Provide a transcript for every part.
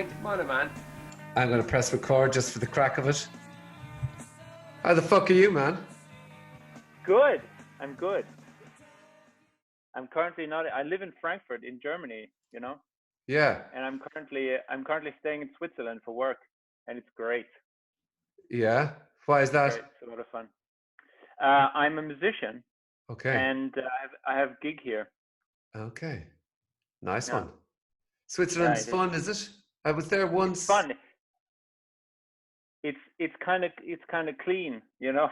Frank, come on, man. I'm going to press record just for the crack of it. How the fuck are you, man? Good. I'm good. I'm currently not. I live in Frankfurt, in Germany. You know. Yeah. And I'm currently staying in Switzerland for work, and it's great. Yeah. Why is that? Great. It's a lot of fun. I'm a musician. Okay. And I have a gig here. Okay. Nice Yeah. one. Switzerland's fun, is it? I was there once. It's fun. It's kind of clean, you know.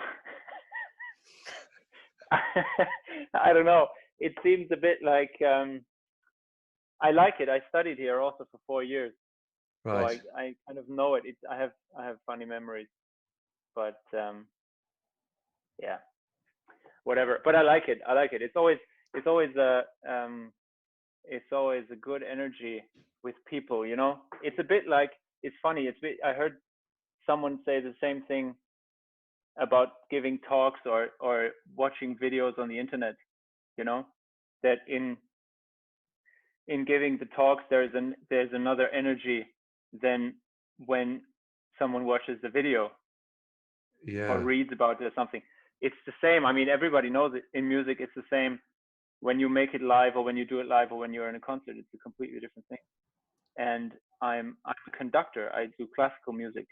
I don't know. It seems a bit like I like it. I studied here also for 4 years, Right. so I kind of know it. I have funny memories, but yeah, whatever. But I like it. I like it. It's always a good energy with people, you know. It's a bit like, it's funny. I heard someone say the same thing about giving talks or watching videos on the internet, you know, that in giving the talks there's another energy than when someone watches the video or reads about it or something. It's the same. I mean, everybody knows it. In music, it's the same. When you make it live or when you do it live or when you're in a concert, it's a completely different thing. And I'm a conductor. I do classical music.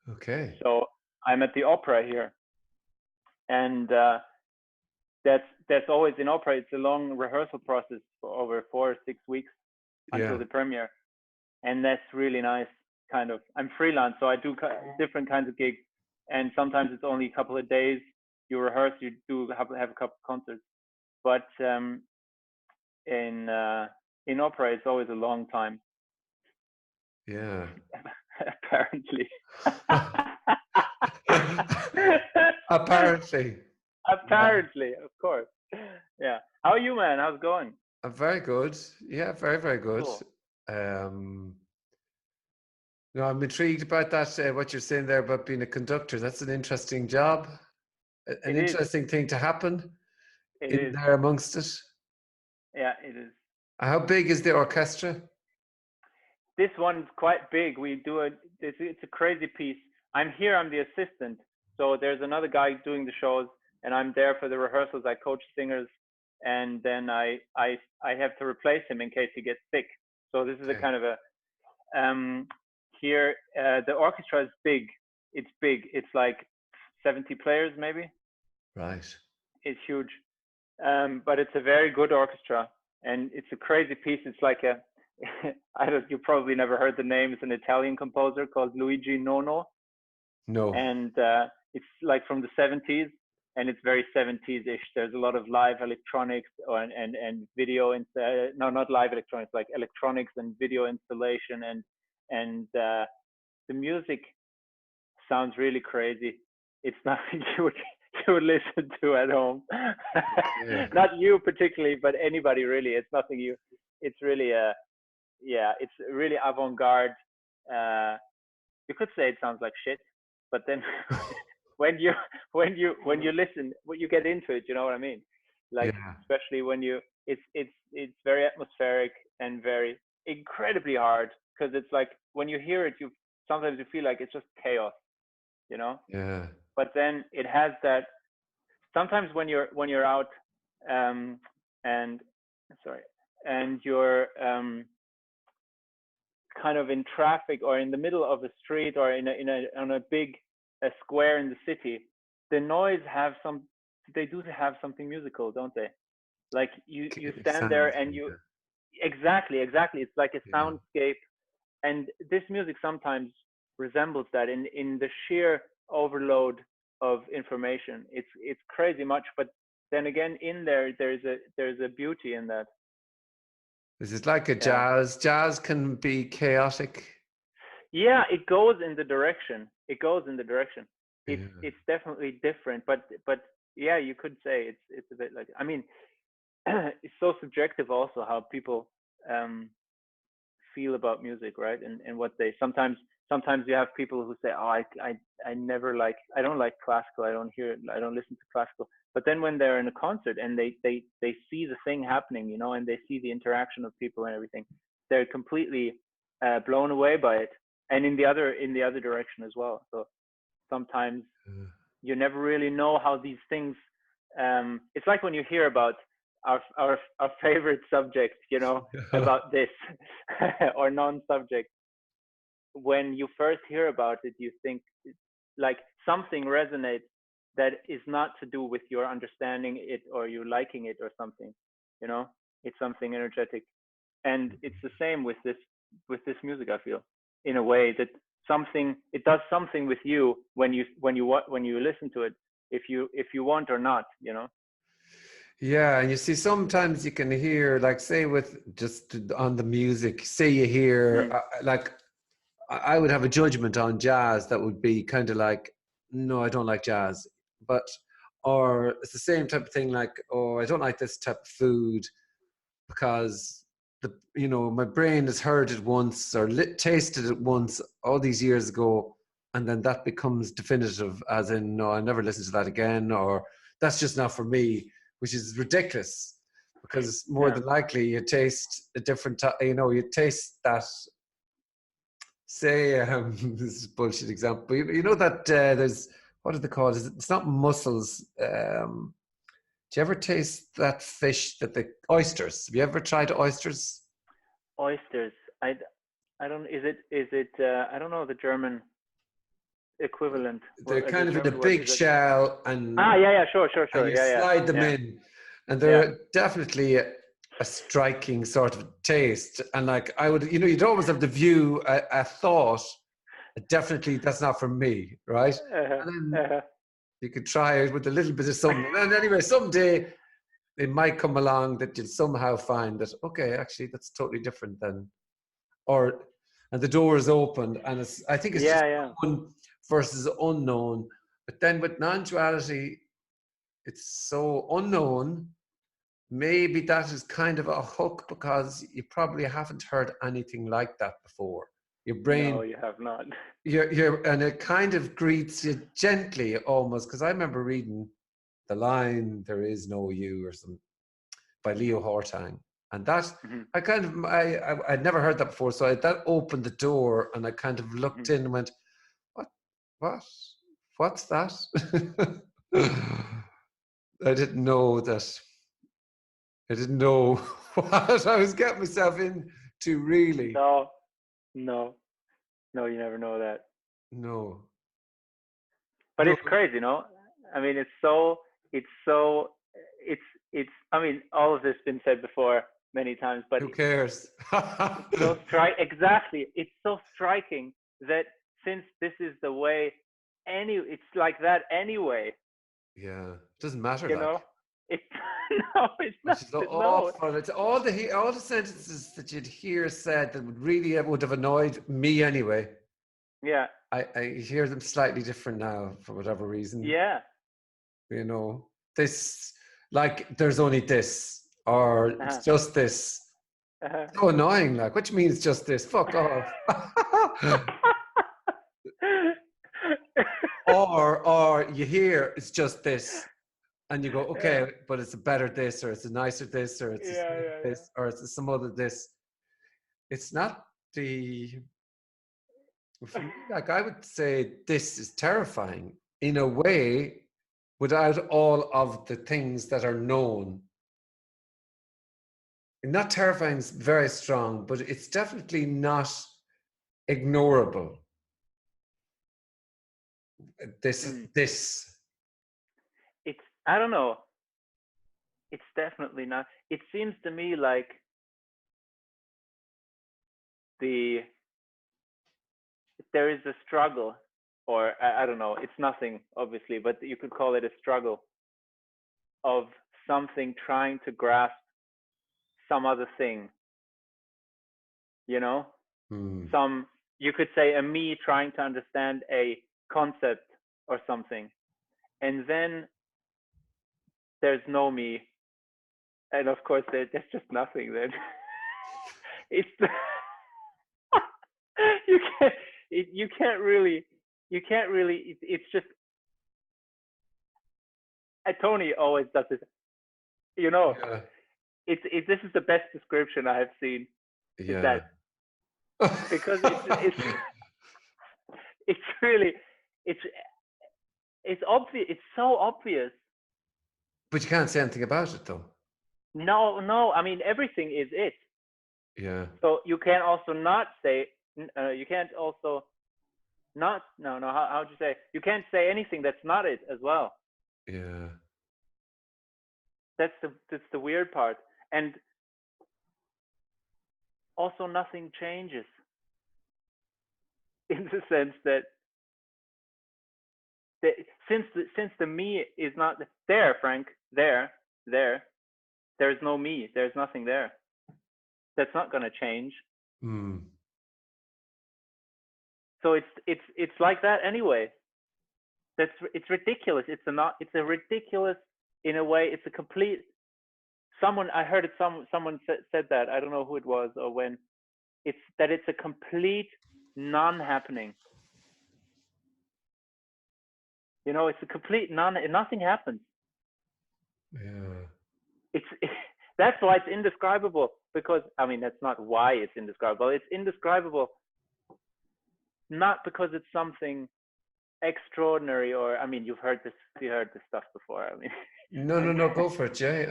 Okay. So I'm at the opera here, and that's always in opera. It's a long rehearsal process for over 4 or 6 weeks until the premiere, and that's really nice. Kind of, I'm freelance, so I do different kinds of gigs, and sometimes it's only a couple of days. You rehearse, you do have a couple of concerts, but in opera, it's always a long time. Yeah. Apparently. Apparently. Apparently, of course. Yeah. How are you, man? How's it going? I'm very good. Yeah, very, very good. Cool. No, I'm intrigued about that, what you're saying there about being a conductor. That's an interesting job, an interesting thing to happen there amongst it. Yeah, it is. How big is the orchestra? This one's quite big. It's a crazy piece. I'm here, I'm the assistant. So there's another guy doing the shows, and I'm there for the rehearsals. I coach singers, and then I have to replace him in case he gets sick. So this is a kind of a here the orchestra is big. It's big. It's like 70 players maybe. Right. It's huge. But it's a very good orchestra, and it's a crazy piece. It's like you probably never heard the name. It's an Italian composer called Luigi Nono. No. And it's like from the 70s, and it's very 70s-ish. There's a lot of live electronics and video. No, not live electronics, like electronics and video installation, and the music sounds really crazy. It's nothing you would listen to at home. Not you particularly, but anybody really. It's nothing you. It's really it's really avant-garde. You could say it sounds like shit, but then when you listen, when you get into it, you know what I mean? Like especially when it's very atmospheric and very incredibly hard, because it's like when you hear it, sometimes you feel like it's just chaos, you know? Yeah. But then it has that. Sometimes when you're out and you're kind of in traffic or in the middle of a street or on a big square in the city, the noise they do have something musical, don't they? Like you stand there and you exactly it's like a soundscape, and this music sometimes resembles that in the sheer overload of information. It's crazy much, but then again there's a beauty in that. Is it like a jazz? Jazz can be chaotic. Yeah, it goes in the direction. It's definitely different, but yeah, you could say it's a bit like, I mean, it's so subjective also how people feel about music, right? And what they sometimes you have people who say, oh, I never like, I don't like classical, I don't listen to classical. But then when they're in a concert and they see the thing happening, you know, and they see the interaction of people and everything, they're completely blown away by it, and in the other direction as well. So sometimes you never really know how these things. It's like when you hear about our favorite subject, you know, about this or non-subject. When you first hear about it, you think like something resonates that is not to do with your understanding it or you liking it or something, you know. It's something energetic, and it's the same with this music. I feel in a way that it does something with you when you listen to it, if you want or not, you know. Yeah, and you see, sometimes you can hear, like, say, with just on the music, say you hear, like, I would have a judgment on jazz that would be kind of like, no, I don't like jazz. But, or it's the same type of thing, like, oh, I don't like this type of food because my brain has heard it once or tasted it once all these years ago, and then that becomes definitive, as in, no, I never listen to that again, or that's just not for me, which is ridiculous, because more than likely you taste a different, you taste that. Say, this is a bullshit example, but you know that there's, what are they called? It's not mussels. Do you ever taste that fish oysters? Have you ever tried oysters? Oysters. I don't. Is it? I don't know the German equivalent. They're kind of in a big shell, and yeah, sure. and you slide them in, and they're definitely a striking sort of taste. And like I would, you'd always have the view, a thought, definitely that's not for me, right? And then you could try it with a little bit of something. And anyway, someday it might come along that you'll somehow find that, okay, actually that's totally different than, and the door is open, and I think it's just known versus unknown. But then with non-duality, it's so unknown. Maybe that is kind of a hook because you probably haven't heard anything like that before. Your brain, no, you have not. And it kind of greets you gently, almost. Because I remember reading the line "There is no you" or something by Leo Hartang, and that I kind of I'd never heard that before, so that opened the door, and I kind of looked in and went, what's that? I didn't know that. I didn't know what I was getting myself into, really. No, you never know that. No. But it's crazy, no? I mean, it's I mean, all of this has been said before many times, but who cares? Exactly. It's so striking that since this is the way, it's like that anyway. Yeah, it doesn't matter. You know, it's no, it's not. It's awful. It's all the sentences that you'd hear said that would have annoyed me anyway. Yeah. I hear them slightly different now for whatever reason. Yeah. This, like, there's only this, or it's just this. So annoying. Like, what do you mean it's just this? Fuck off. or you hear it's just this, and you go, okay, but it's a better this, or it's a nicer this, or it's this, or it's some other this. It's not for me, like, I would say this is terrifying in a way, without all of the things that are known. Not terrifying is very strong, but it's definitely not ignorable. This. It's, I don't know. It's definitely not. It seems to me like there is a struggle, or I don't know, it's nothing, obviously, but you could call it a struggle of something trying to grasp some other thing, you know? You could say a me trying to understand a concept or something. And then there's no me. And of course, there's just nothing then. It's you can't really, it's just, Tony always does this, you know. This is the best description I have seen. Is that because it's really it's it's obvious. It's so obvious. But you can't say anything about it, though. No. I mean, everything is it. Yeah. So you can also not say. You can't also not. No. How would you say? You can't say anything that's not it as well. Yeah. That's the weird part. And also, nothing changes in the sense that since the me is not there, Frank, there's no me. There's nothing there. That's not going to change. Mm. So it's like that anyway. It's ridiculous. It's a ridiculous in a way. It's a complete. Someone I heard it. Someone said that. I don't know who it was or when. It's a complete non-happening. You know, it's a complete non. Nothing happens. Yeah. It's that's why it's indescribable. Because I mean, that's not why it's indescribable. It's indescribable not because it's something extraordinary or I mean, you heard this stuff before. I mean, No. Go for it, Jay.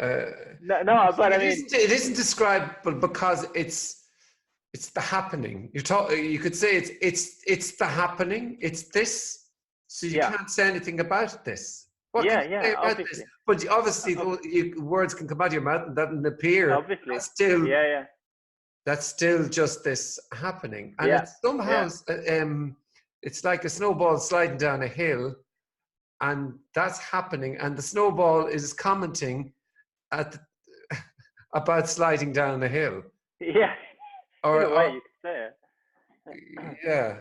no, but I mean, It isn't describable because it's the happening. You could say it's the happening. It's this. So you yeah, can't say anything about this. What can you say about obviously, this? But obviously, words can come out of your mouth and doesn't appear. obviously, That's still just this happening, and yeah, it's somehow it's like a snowball sliding down a hill, and that's happening, and the snowball is commenting at about sliding down the hill, yeah. In a way, or you could say it. yeah.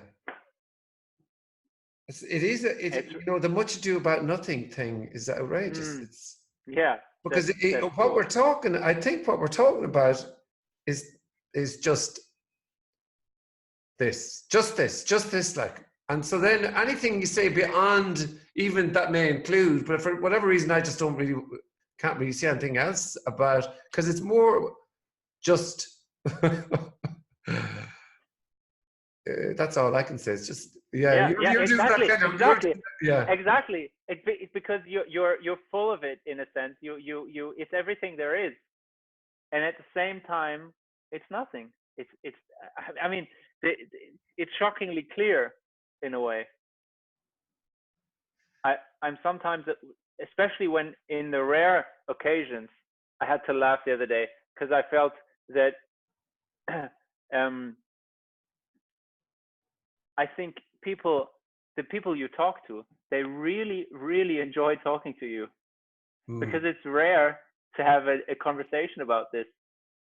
It is It's you know, the much ado about nothing thing is outrageous. mm, It's yeah, because that's what we're cool. talking, I think what we're talking about is just this, like. And so then anything you say beyond even that may include, but for whatever reason, I just can't really see anything else about, because it's more just. That's all I can say. It's just you're doing that kind of yeah. Exactly. It's because you're full of it in a sense. You it's everything there is, and at the same time, it's nothing. It's. I mean, it's shockingly clear in a way. I'm sometimes, especially when in the rare occasions, I had to laugh the other day because I felt that I think the people you talk to, they really, really enjoy talking to you because Mm, it's rare to have a conversation about this.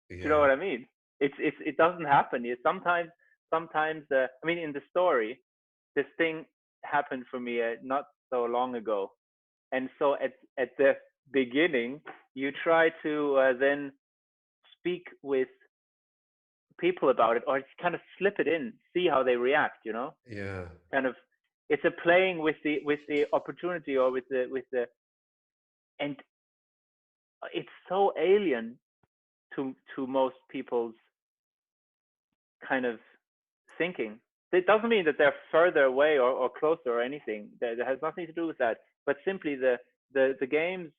Do you know yeah. what I mean? It doesn't happen. Sometimes I mean, in the story, this thing happened for me not so long ago, and so at the beginning, you try to then speak with people about it, or just kind of slip it in, see how they react. You know, Yeah. kind of it's a playing with the opportunity or with the and it's so alien to most people's kind of thinking. It doesn't mean that they're further away or closer or anything. That has nothing to do with that. But simply the games,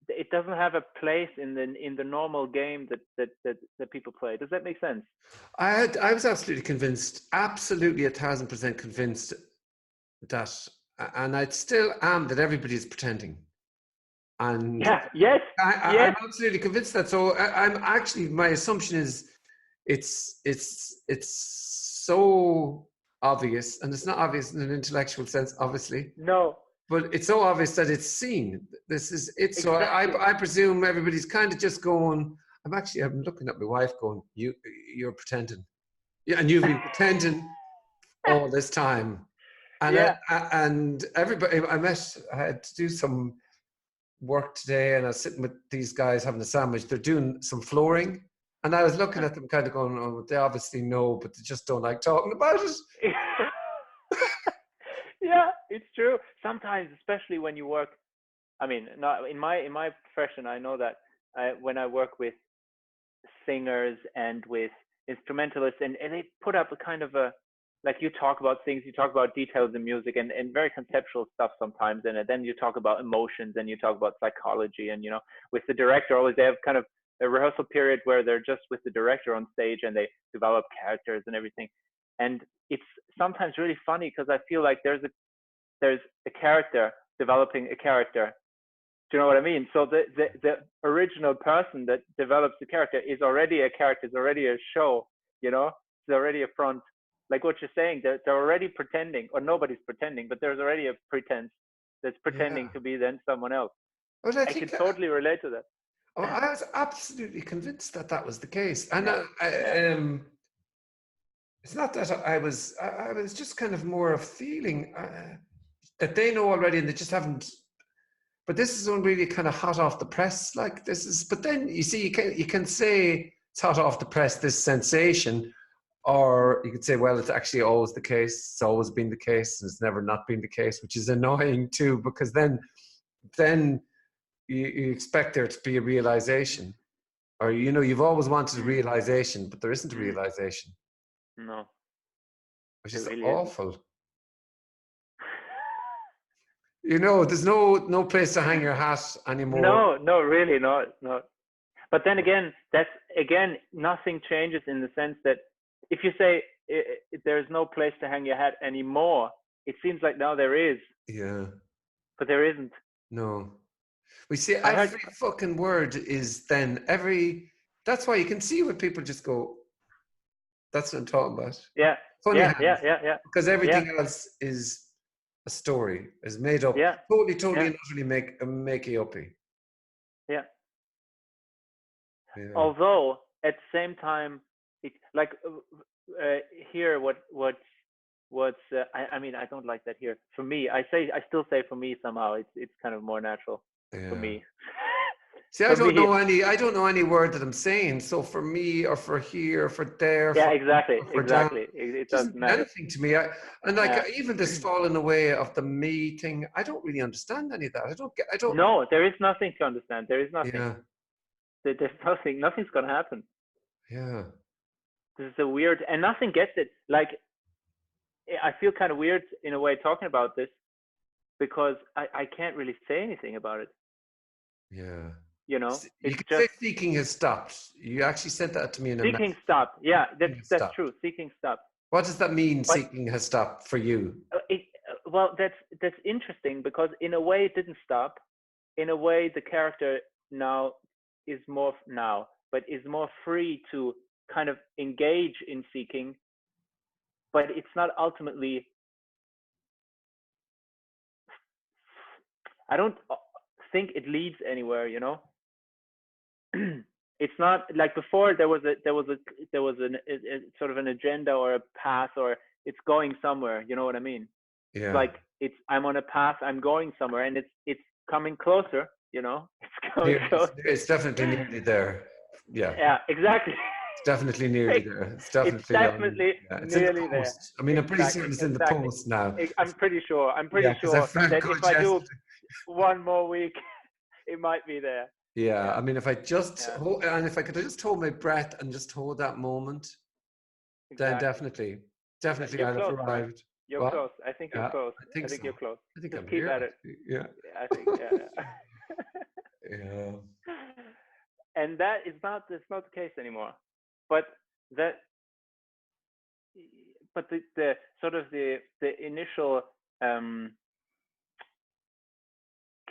it doesn't have a place in the normal game that people play. Does that make sense? I was absolutely convinced, absolutely 1,000% convinced that, and I still am, that everybody is pretending. And Yeah. Yes. I'm Yes. absolutely convinced that. So I'm actually, my assumption is it's so obvious, and it's not obvious in an intellectual sense, obviously, No. but it's so obvious that it's seen. This is it. So Exactly. I presume everybody's kind of just going. I'm looking at my wife going, you're pretending. Yeah, and you've been pretending all this time. And Yeah. and everybody, I had to do some work today, and I was sitting with these guys having a sandwich. They're doing some flooring, and I was looking at them, kind of going, "Oh, they obviously know, but they just don't like talking about it." Yeah, it's true. Sometimes, especially when you work. I mean, not in my profession. I know that when I work with singers and with instrumentalists, and they put up a kind of a, like, you talk about things, you talk about details in music and very conceptual stuff sometimes, and then you talk about emotions and you talk about psychology, and with the director always they have kind of a rehearsal period where they're just with the director on stage and they develop characters and everything, and it's sometimes really funny because I feel like there's a character developing a character. Do you know what I mean? So the original person that develops the character is already a character, is already a show, it's already a front. Like what you're saying, they're already pretending, or nobody's pretending, but there's already a pretense that's pretending to be then someone else. But I can totally relate to that. Oh, I was absolutely convinced that was the case, and it's not that I was just kind of more of feeling that they know already, and they just haven't. But this is really kind of hot off the press, like this is. But then you see, you can say it's hot off the press, this sensation. Or you could say, well, it's actually always the case. It's always been the case, and it's never not been the case, which is annoying too, because then you expect there to be a realization, or you've always wanted a realization, but there isn't a realization. No, which is really awful. There's no place to hang your hat anymore. No, really not. But then again, nothing changes in the sense that if you say there's no place to hang your hat anymore, it seems like now there is. Yeah. But there isn't. No. We see every fucking word is then that's why you can see when people just go, that's what I'm talking about. Yeah. Funny yeah. Because everything else is a story, is made up. Yeah. Totally and utterly make-uppy. Yeah. Although at the same time, here I mean, I don't like that here. For me, I still say for me somehow it's kind of more natural for me. See, I don't know any word that I'm saying. So for me, or for here, or for there. Yeah, exactly. It doesn't matter. Anything to me. Even this falling away of the me thing, I don't really understand any of that. I don't. No, there is nothing to understand. There is nothing. Yeah. There's nothing. Nothing's gonna happen. Yeah. This is a weird, and nothing gets it. Like, I feel kind of weird in a way talking about this because I can't really say anything about it. Yeah. You can say seeking has stopped. You actually said that to me in a seeking stopped. Yeah, that's true. Seeking stopped. What does that mean? Seeking has stopped for you? Well, that's interesting because in a way it didn't stop. In a way, the character now is more free to kind of engage in seeking, but it's not ultimately. I don't think it leads anywhere. It's not like before. There was a sort of an agenda or a path, or it's going somewhere. You know what I mean? Yeah. Like I'm on a path. I'm going somewhere, and it's coming closer. It's coming closer. It's definitely nearly there. Yeah. Yeah. Exactly. It's definitely nearly there. It's definitely nearly there. I mean, I'm pretty certain it's in the post now. I'm pretty sure that if I do one more week, it might be there. Yeah, I mean, if I just if I could just hold my breath and just hold that moment, then definitely You're I'd have arrived. You're close. I think you're close. I think you're close. I think just I'm keep here. At it. Yeah. I think. Yeah. Yeah. And it's not the case anymore. But the sort of the initial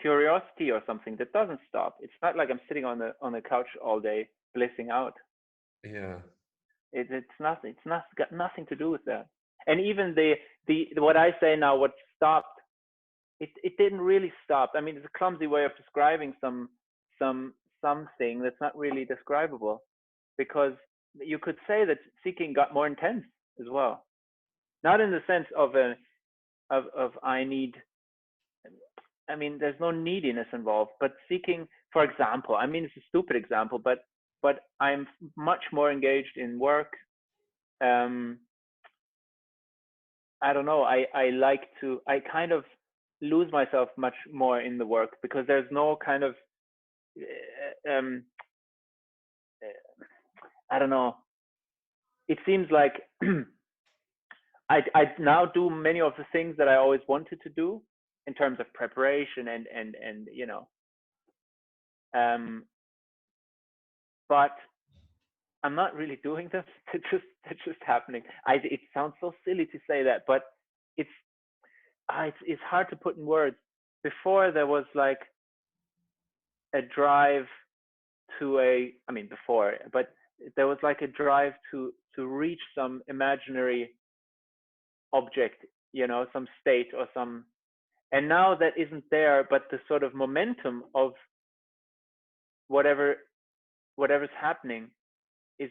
curiosity or something that doesn't stop. It's not like I'm sitting on the couch all day blissing out. Yeah. It's nothing. It's not got nothing to do with that. And even the what I say now, what stopped, it didn't really stop. I mean, it's a clumsy way of describing something that's not really describable, because you could say that seeking got more intense as well. Not in the sense of I need. I mean, there's no neediness involved, but seeking, for example, I mean, it's a stupid example, but I'm much more engaged in work. I don't know. I kind of lose myself much more in the work because there's no kind of, I don't know. it seems like I now do many of the things that I always wanted to do in terms of preparation and you know, but I'm not really doing them. They're just happening. It sounds so silly to say that, but it's it's hard to put in words. Before there was like a drive to I mean before, but there was like a drive to reach some imaginary object, you know, some state or some, and now that isn't there, but the sort of momentum of whatever's happening is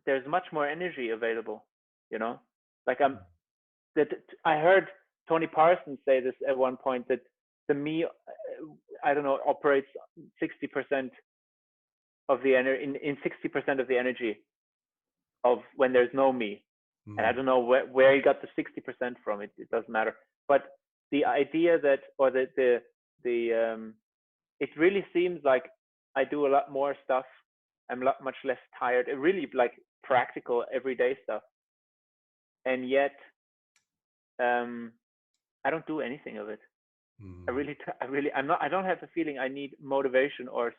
there's much more energy available, you know, like I heard Tony Parsons say this at one point, that the me, I don't know, operates 60% of the energy in 60% of the energy of when there's no me. And I don't know where he got the 60% from. It doesn't matter. But the idea that, or the it really seems like I do a lot more stuff. I'm much less tired. It really like practical everyday stuff. And yet, I don't do anything of it. I don't have the feeling I need motivation or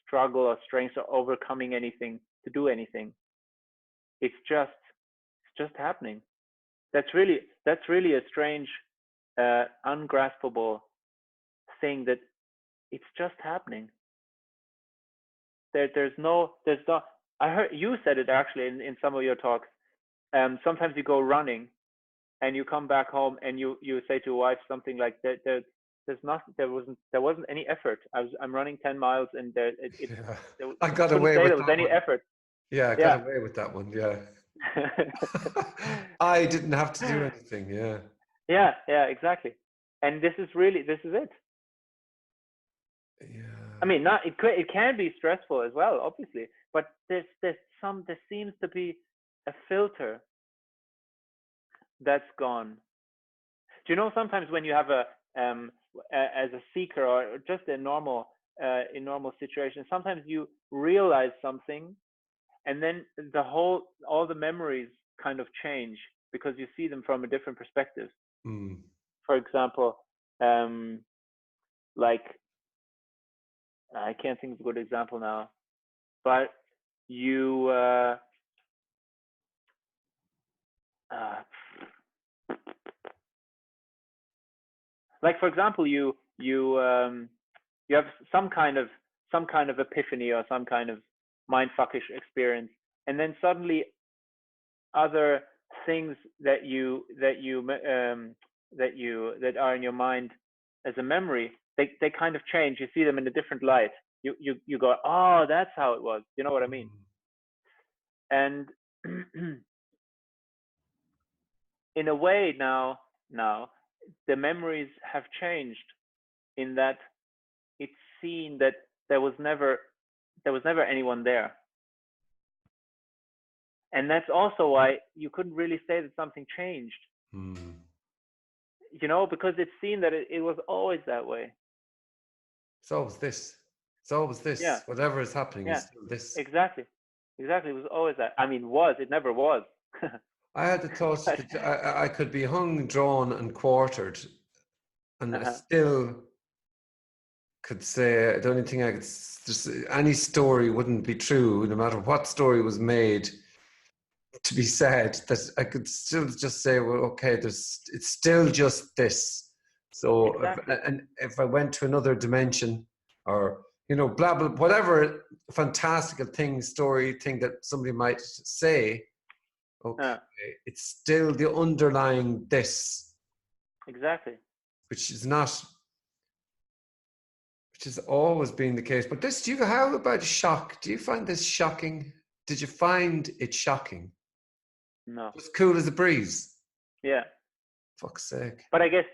struggle or strength or overcoming anything to do anything. It's just happening. That's really a strange, ungraspable thing, that it's just happening. There's no. I heard you said it actually in some of your talks. Sometimes you go running, and you come back home and you say to your wife something like that. There's nothing. There wasn't any effort. I'm running 10 miles and I got away with there was any effort. Yeah, I got away with that one. Yeah. I didn't have to do anything. Yeah. Yeah, exactly. And this is it. Yeah. I mean, it can be stressful as well, obviously, but there seems to be a filter that's gone. Do you know, sometimes when you have as a seeker or just in normal situation, sometimes you realize something, and then all the memories kind of change because you see them from a different perspective. For example, like, I can't think of a good example now, but you like, for example, you have some kind of epiphany or some kind of mindfuckish experience, and then suddenly other things that are in your mind as a memory, they kind of change. You see them in a different light. You go, oh, that's how it was. You know what I mean? And in a way, now the memories have changed, in that it's seen that there was never anyone there. And that's also why you couldn't really say that something changed. You know, because it's seen that it was always that way. It's always this. It's always this. Yeah. Whatever is happening is still this. Exactly. It was always that. I mean, it never was. I had the thought that I could be hung, drawn, and quartered, and I still could say, the only thing I could, just any story wouldn't be true, no matter what story was made to be said, that I could still just say, well, okay, it's still just this. So, exactly. if I went to another dimension, or, you know, blah, blah, whatever fantastical story thing that somebody might say, okay, it's still the underlying this. Exactly. Which has always been the case. But how about shock? Do you find this shocking? Did you find it shocking? No. It's cool as a breeze. Yeah. Fuck's sake. But I guess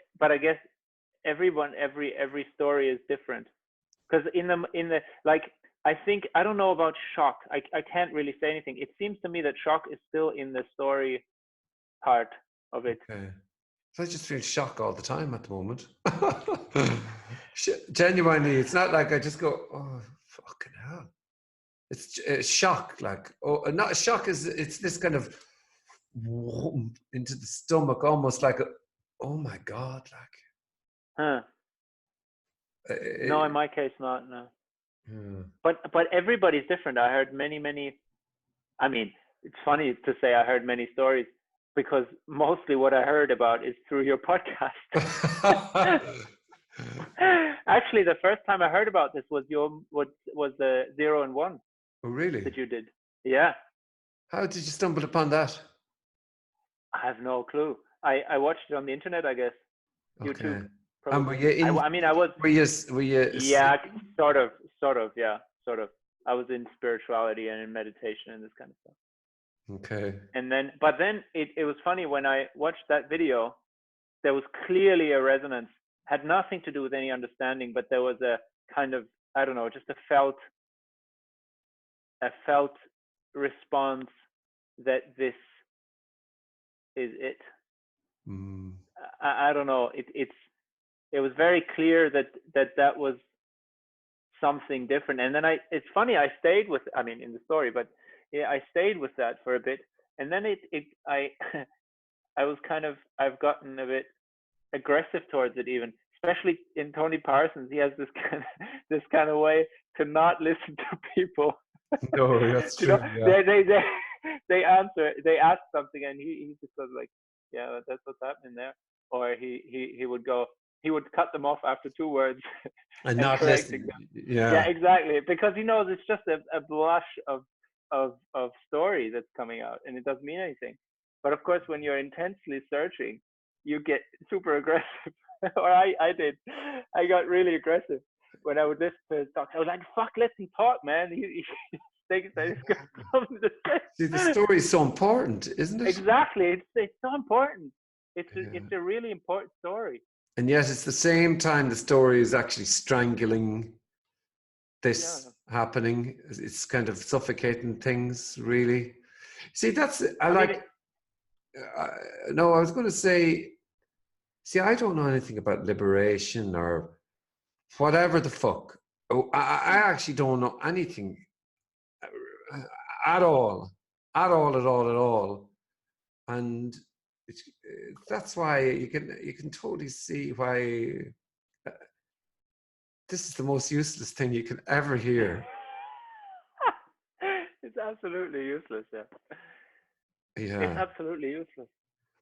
every story is different. Because in the like, I think, I don't know about shock. I can't really say anything. It seems to me that shock is still in the story part of it. Okay. So I just feel shock all the time at the moment. Genuinely, it's not like I just go, oh, fucking hell. it's a shock, like, oh, not a shock, it's this kind of into the stomach, almost like, oh my God, Huh. like, No, in my case, not. No. yeah. But everybody's different. I heard many. I mean, it's funny to say I heard many stories because mostly what I heard about is through your podcast. Actually, the first time I heard about this was what was the 0 and 1 Oh, really? that you did. Yeah, How did you stumble upon that? I have no clue. I watched it on the internet, I guess. Okay. YouTube, And probably. I mean, I was, were you, yeah, sort of, yeah, sort of. I was in spirituality and in meditation and this kind of stuff. okay. And then, but then it was funny when I watched that video, there was clearly a resonance, had nothing to do with any understanding, but there was a kind of, I don't know, just a felt response that this is it. Mm. I don't know. It was very clear that was something different. And then it's funny, I stayed with, I mean, in the story, but yeah, I stayed with that for a bit. And then I was kind of, I've gotten a bit aggressive towards it, even, especially in Tony Parsons. He has this kind of way to not listen to people. No, that's You true. know, Yeah. they ask something, and he just goes like, yeah, that's what's happening there. Or he would cut them off after 2 words And and not correcting listen. them. Yeah, Yeah. exactly, because he knows it's just a blush of story that's coming out, and it doesn't mean anything. But of course, when you're intensely searching, you get super aggressive. Or I did. I got really aggressive when I would listen to his talk. I was like, "Fuck, let him talk, man." He thinks that he's got something to say. See, the story is so important, isn't it? Exactly. It's so important. Yeah. It's a really important story. And yet, it's the same time the story is actually strangling Yeah. this happening. It's kind of suffocating things, really. See, I I mean, like, no, I was going to say, see, I don't know anything about liberation or whatever the fuck. Oh, I actually don't know anything at all, at all, at all, at all. And it's, that's why you can totally see why this is the most useless thing you can ever hear. it's absolutely useless. Yeah. It's Yeah. absolutely useless.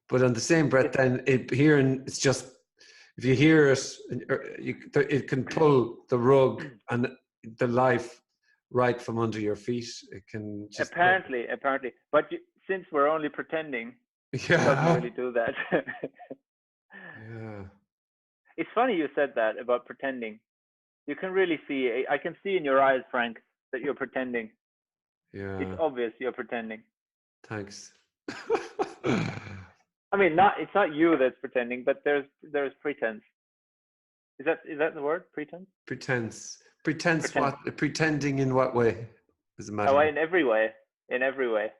But on the same breath, It's then hearing, it's just, if you hear it, it can pull the rug and the life right from under your feet. It can just, apparently. But since we're only pretending, it doesn't yeah, really do that. yeah, It's funny you said that about pretending. You can really see. I can see in your eyes, Frank, that you're pretending. It's yeah. obvious you're pretending. Thanks. I mean, it's not you that's pretending, but there's pretense. Is that the word? Pretense? Pretense Pretense. what? Pretending in what way? Does it Oh, matter? in every way. In every way.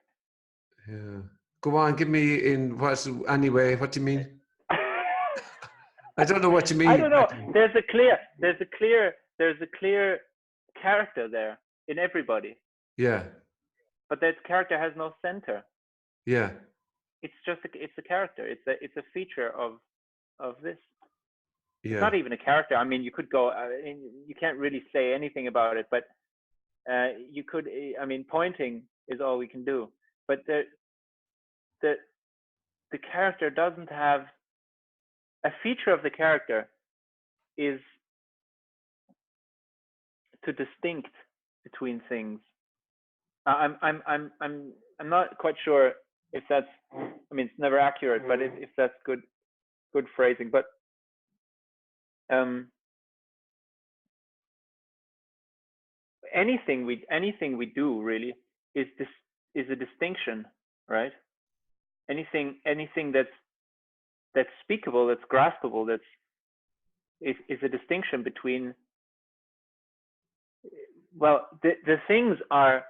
Yeah. Go on, give me in what, anyway, what do you mean? I don't know what you I mean. don't know. There's a clear character there in everybody, Yeah, but that character has no center. yeah, It's a character. It's a feature of this. It's yeah, not even a character. I mean, you could go. You can't really say anything about it, but you could. I mean, pointing is all we can do. But the the character doesn't have a feature of the character is to distinct between things. I'm not quite sure if that's. I mean, it's never accurate, but if that's good phrasing. But um, anything we do really is a distinction, right? Anything that's speakable, that's graspable, is a distinction between. Well, the things are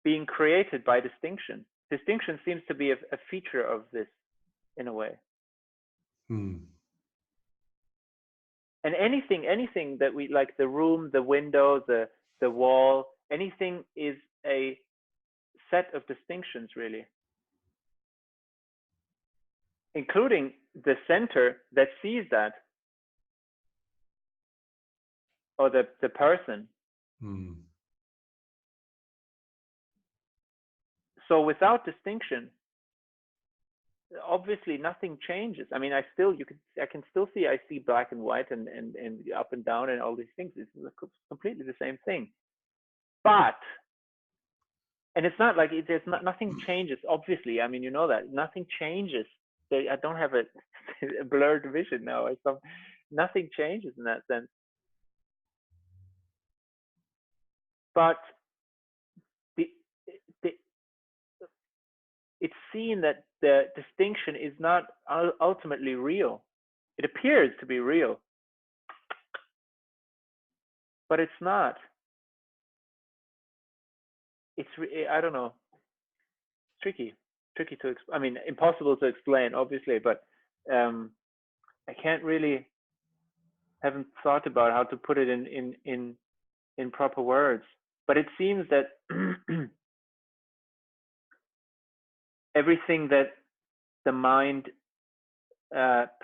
being created by distinction. Distinction seems to be a feature of this in a way. hmm. And anything that we like, the room, the window, the the wall, anything is a set of distinctions, really, including the center that sees that, or the person. Mm. So without distinction, obviously nothing changes. I mean, I can still see, I see black and white and up and down and all these things. It's completely the same thing. But, and it's not like there's nothing changes, obviously. I mean, you know that nothing changes. I don't have a blurred vision now. Nothing changes in that sense. But the, the it's seen that the distinction is not ultimately real. It appears to be real, but it's not. I don't know. It's tricky to. I mean, impossible to explain, obviously, but I can't really. Haven't thought about how to put it in proper words. But it seems that everything that the mind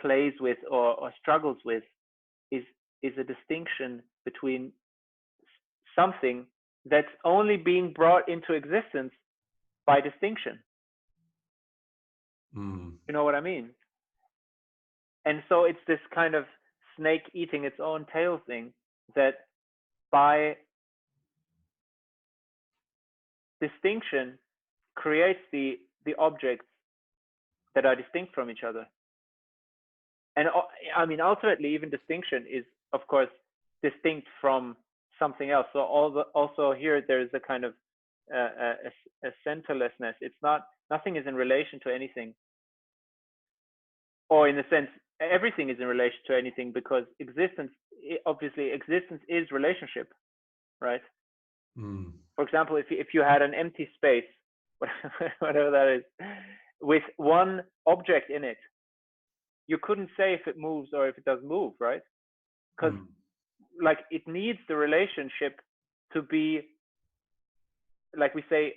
plays with or struggles with is a distinction between something that's only being brought into existence by distinction. Mm. You know what I mean? And so it's this kind of snake eating its own tail thing, that by distinction creates the objects that are distinct from each other. And I mean, ultimately, even distinction is, of course, distinct from something else. So also here, there's a kind of a centerlessness. It's nothing is in relation to anything, or in a sense, everything is in relation to anything, because obviously existence is relationship, right? Mm. For example, if you had an empty space, whatever that is, with one object in it, you couldn't say if it moves or if it does move, right? Because like it needs the relationship to be, like we say,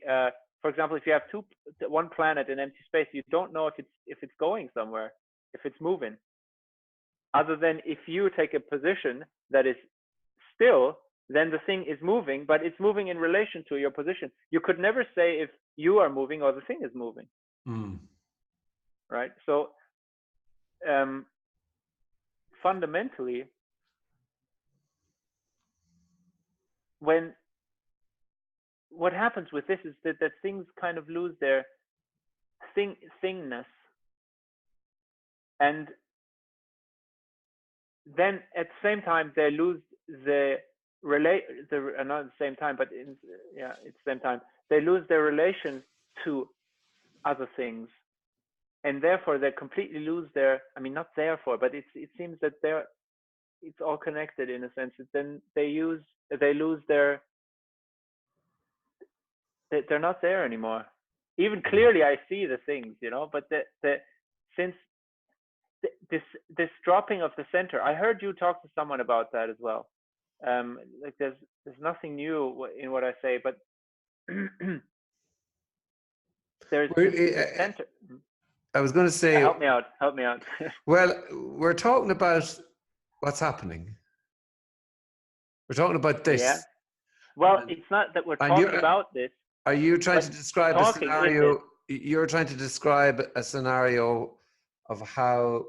for example, if you have one planet in empty space, you don't know if it's going somewhere, if it's moving, other than if you take a position that is still, then the thing is moving, but it's moving in relation to your position. You could never say if you are moving or the thing is moving. Right? So fundamentally, what happens with this is that things kind of lose their thingness, and then at the same time they lose not at the same time, but it's the same time, they lose their relation to other things, and therefore they completely lose their, I mean, not therefore, but it seems that it's all connected in a sense. Then they lose their, they're not there anymore. Even clearly I see the things, but since this dropping of the center, I heard you talk to someone about that as well. Like there's nothing new in what I say, but there's this center. I was going to say, help me out. Well, we're talking about what's happening. We're talking about this. Yeah. Well, it's not that we're talking about this. Are you trying to describe a scenario? You're trying to describe a scenario of how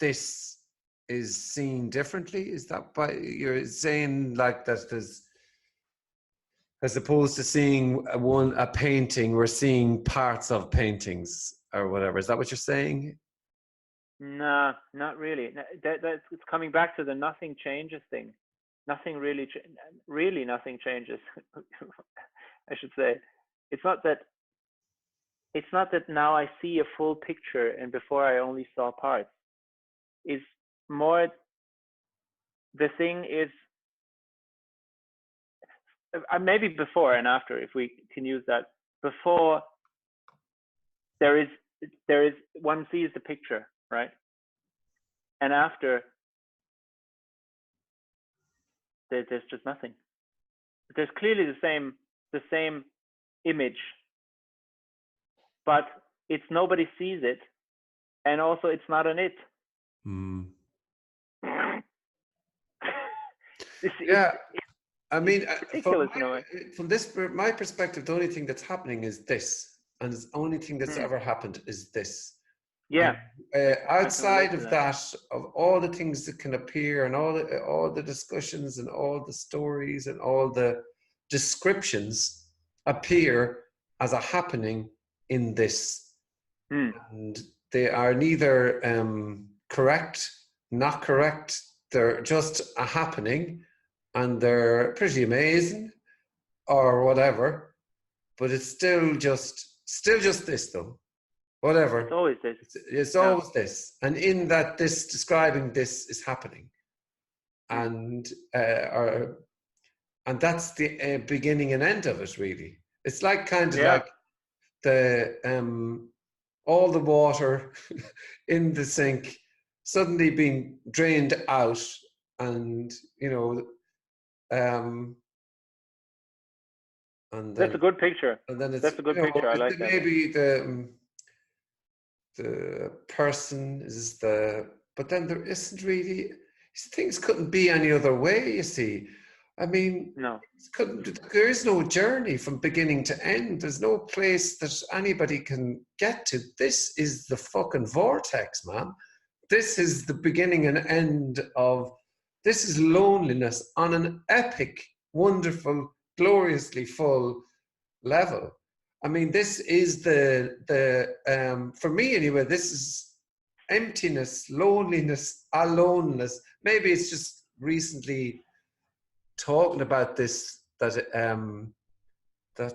this is seen differently? Is that why you're saying, like, that there's, as opposed to seeing a painting, we're seeing parts of paintings or whatever? Is that what you're saying? No, not really. That's it's coming back to the nothing changes thing. Nothing really, really nothing changes. I should say, it's not that now I see a full picture and before I only saw parts. Is more, the thing is, maybe before and after, if we can use that. Before, there is one sees the picture, right? And after, there's just nothing. there's clearly the same image, but it's nobody sees it, and also it's not an it. Mm. It's Yeah, I mean, ridiculous in a way. from this my perspective, the only thing that's happening is this, and the only thing that's Hmm. ever happened is this. Yeah, And I can relate outside to of that. that, of all the things that can appear, and all the discussions, and all the stories, and all the descriptions appear as a happening in this, Hmm. and they are neither correct, not correct. They're just a happening, and they're pretty amazing or whatever. But it's still just this though. It's Whatever. always this. It's Yeah. always this, and in that, this describing this is happening, Hmm. and and that's the beginning and end of it. Really, it's like kind of Yeah. like the all the water in the sink suddenly being drained out, and you know, um, and That's a then good picture. it's, That's a good picture. I like that. maybe the person is the, but then there isn't really, things couldn't be any other way, you see. I mean, No. there is no journey from beginning to end. There's no place that anybody can get to. This is the fucking vortex, man. This is the beginning and end of, this is loneliness on an epic, wonderful, gloriously full level. I mean, this is the for me anyway, this is emptiness, loneliness, aloneness. Maybe it's just recently talking about this that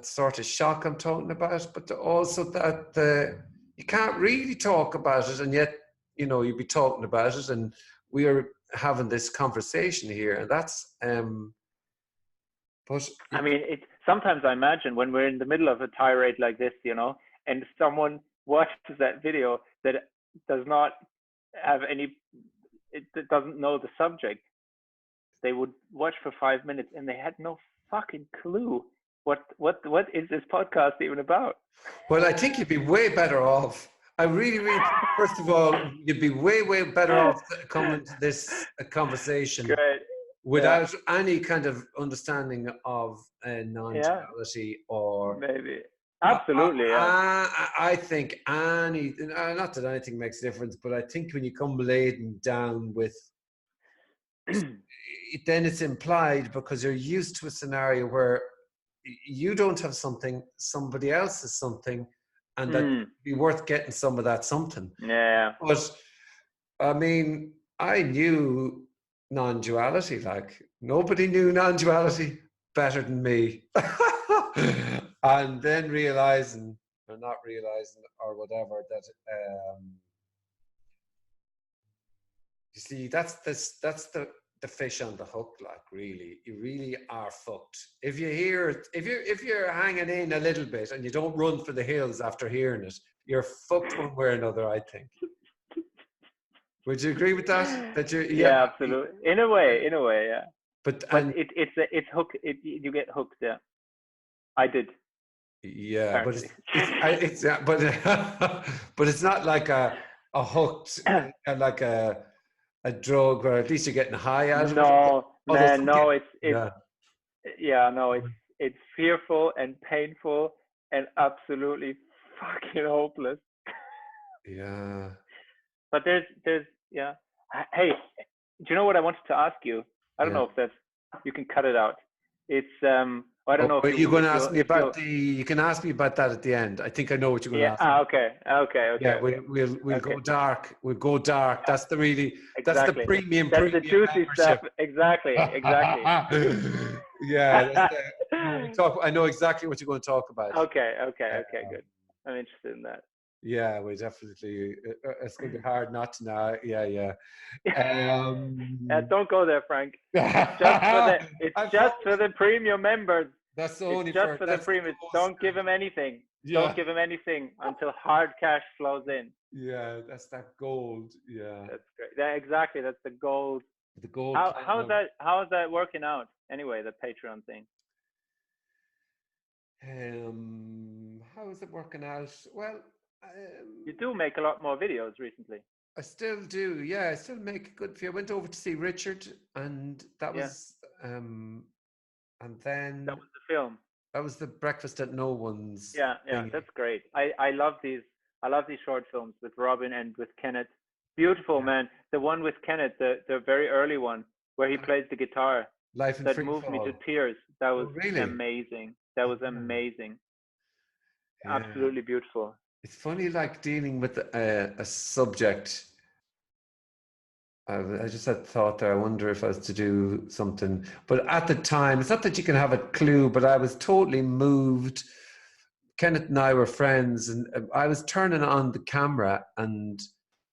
sort of shock I'm talking about, but also that you can't really talk about it, and yet you'd be talking about it, and we are having this conversation here, and that's but I mean, sometimes I imagine when we're in the middle of a tirade like this, and someone watches that video that does not have it doesn't know the subject. They would watch for 5 minutes and they had no fucking clue what is this podcast even about. Well, I think you'd be way better off. I really, really, first of all, you'd be way, way better off coming to this conversation Great. without any kind of understanding of Yeah, non-duality or. maybe. Absolutely, yeah. I think not that anything makes a difference, but I think when you come laden down with, then it's implied because you're used to a scenario where you don't have something, somebody else has something, and that would be worth getting some of that something. Yeah. But I mean, I knew non-duality, like nobody knew non-duality better than me. And then realizing, or not realizing, or whatever, that you see, that's the fish on the hook. Like, really, you really are fucked if you're hanging in a little bit and you don't run for the hills after hearing it. You're fucked one way or another, I think. Would you agree with that? Yeah, absolutely. In a way, yeah. But it's hook. You get hooked. Yeah, I did. yeah, Apparently. but it's not like a hooked, like a drug where at least you're getting high out of it. No, Although man, no. yeah. Yeah, no. It's fearful and painful and absolutely fucking hopeless. Yeah. But there's yeah. Hey, do you know what I wanted to ask you? I don't Yeah. know if you can cut it out. It's I don't know if you're going to ask me about you can ask me about that at the end. I think I know what you're going to ask. Okay. Yeah, we'll go dark. We'll go dark. That's the that's the premium. That's the juicy stuff. Exactly. Yeah. I know exactly what you're going to talk about. Okay, good. I'm interested in that. Yeah, we definitely. It's going to be hard not to now. Yeah. Don't go there, Frank. It's just for the premium members. That's only just for the premium. Don't give him anything. Yeah. Don't give him anything until hard cash flows in. Yeah, that's that gold. Yeah, that's great. Yeah, exactly. That's the gold. The gold. How is that working out anyway? The Patreon thing. How is it working out? Well, You do make a lot more videos recently. I still do. Yeah, I still make a good few. I went over to see Richard, and that Yeah, was, and that then was the film. that was the Breakfast at No One's Yeah, yeah, thing. that's great. I love these. I love these short films with Robin and with Kenneth. Beautiful, Yeah. man. The one with Kenneth, the very early one where he plays the guitar, Life in that Free moved me to Fall. tears. That Oh, was really? amazing. That was Yeah. amazing. Yeah. Absolutely beautiful. It's funny, like dealing with a subject. I just had thought there. I wonder if I was to do something, but at the time, it's not that you can have a clue. But I was totally moved. Kenneth and I were friends, and I was turning on the camera, and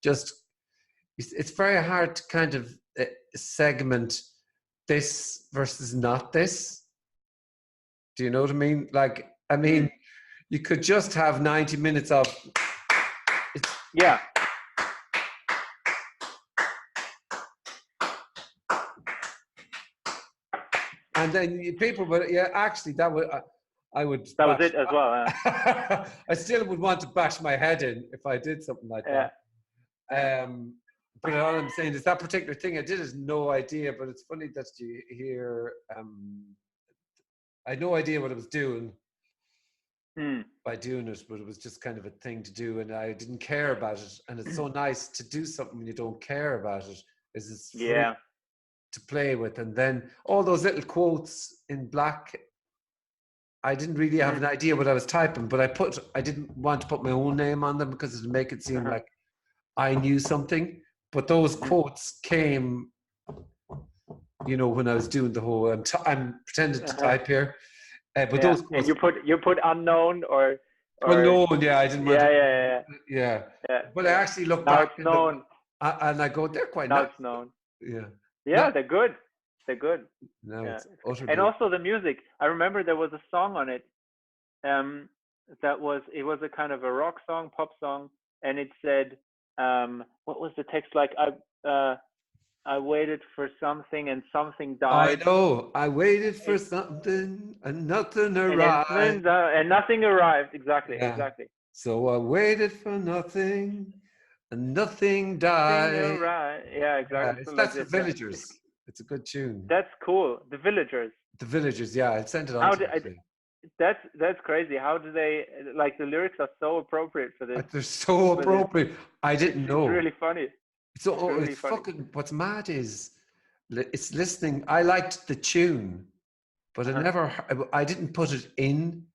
just it's very hard to kind of segment this versus not this. Do you know what I mean? Like, I mean, Mm. you could just have 90 minutes of Yeah. and then people would, yeah, actually, that would, I would That was bash, it as well. I still would want to bash my head in if I did something like Yeah. that. But all I'm saying is that particular thing I did is no idea, but it's funny that you hear, I had no idea what I was doing Mm. by doing it, but it was just kind of a thing to do, and I didn't care about it. And it's so nice to do something when you don't care about it, is it's free Yeah. to play with. And then all those little quotes in black, I didn't really have Mm-hmm. an idea what I was typing, but I didn't want to put my own name on them because it'd make it seem Uh-huh. like I knew something. But those Mm-hmm. quotes came, when I was doing the whole, I'm pretending to Uh-huh. type here, but Yeah. those And quotes, you put unknown or unknown, yeah, I didn't want yeah, to, yeah, yeah, yeah. yeah, But I yeah. actually look Now back it's in them known. and I go, they're quite Now nice. it's known. Yeah. No, Yeah, they're good. They're good. no, Yeah. it's And utterly, also the music. I remember there was a song on it. Um, it was a kind of a rock song, pop song, and it said, what was the text like? I waited for something and something I died. know, I waited for It, something and nothing and then arrived. and nothing arrived. Exactly, Yeah. exactly. So I waited for nothing and nothing Nothing died. arrived. Yeah, Yeah, exactly. it's So like that's the this. Villagers. It's a good tune. That's cool. The Villagers. The Villagers, yeah, I sent it on How to do you actually. that's crazy. How do they like the lyrics are so appropriate for this They're so for this. appropriate. I didn't It's know. really funny. So It's really it's funny. fucking. What's mad is it's listening. I liked the tune, but Uh-huh. I didn't put it in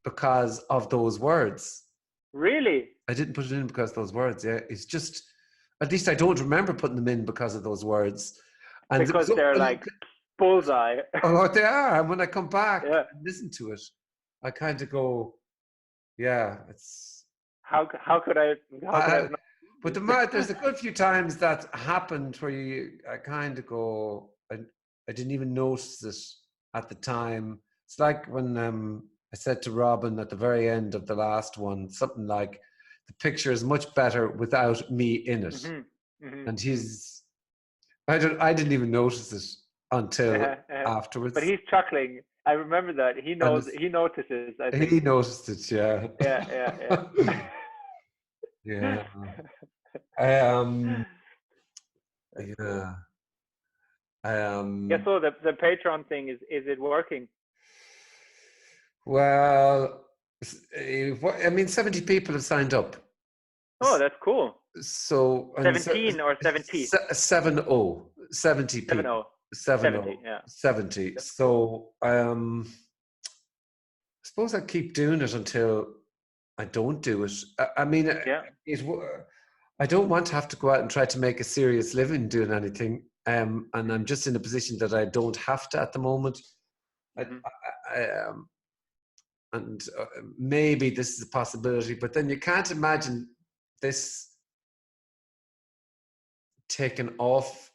because of those words. Really? I didn't put it in because of those words. Yeah, it's just at least I don't remember putting them in because of those words. And Because so, they're like bullseye. oh, they are. And when I come back Yeah. and listen to it, I kind of go, yeah, it's. How could I have not But there's a good few times that happened where I kind of go, I didn't even notice it at the time. It's like when I said to Robin at the very end of the last one, something like, the picture is much better without me in it. Mm-hmm. Mm-hmm. And I didn't even notice it until But afterwards. he's chuckling. I remember that. He And knows he notices, I think. he noticed it, yeah. Yeah, yeah, yeah. Yeah. Um, That's cool. yeah. Yeah, Um, so the Patreon thing is it working? well, I mean, 70 people have signed up. Oh, that's cool. So, and 17 or 70? 70 people. 70. 70, 70, yeah. 70. That's cool. So, I suppose I keep doing it until I don't do it. I mean, Yeah. I don't want to have to go out and try to make a serious living doing anything. And I'm just in a position that I don't have to at the moment. Mm-hmm. And maybe this is a possibility, but then you can't imagine this taken off.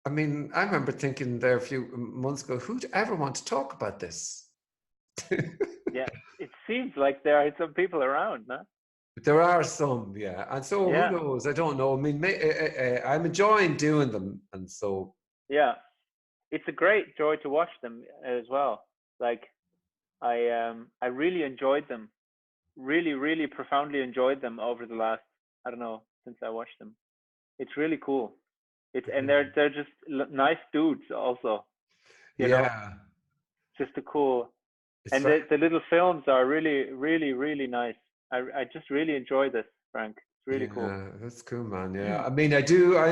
I mean, I remember thinking there a few months ago, who'd ever want to talk about this? Yeah. It seems like there are some people around, no? There are some, yeah. And so who Yeah. knows? I don't know. I mean, I'm enjoying doing them. And so, Yeah. It's a great joy to watch them as well. Like, I really enjoyed them, really, really profoundly enjoyed them over the last, I don't know, since I watched them. It's really cool. And they're just nice dudes also, you know, Yeah. just a cool. It's And very, the little films are really, really, really nice. I just really enjoy this, Frank. It's really cool. yeah, that's cool, man. Yeah. I mean, I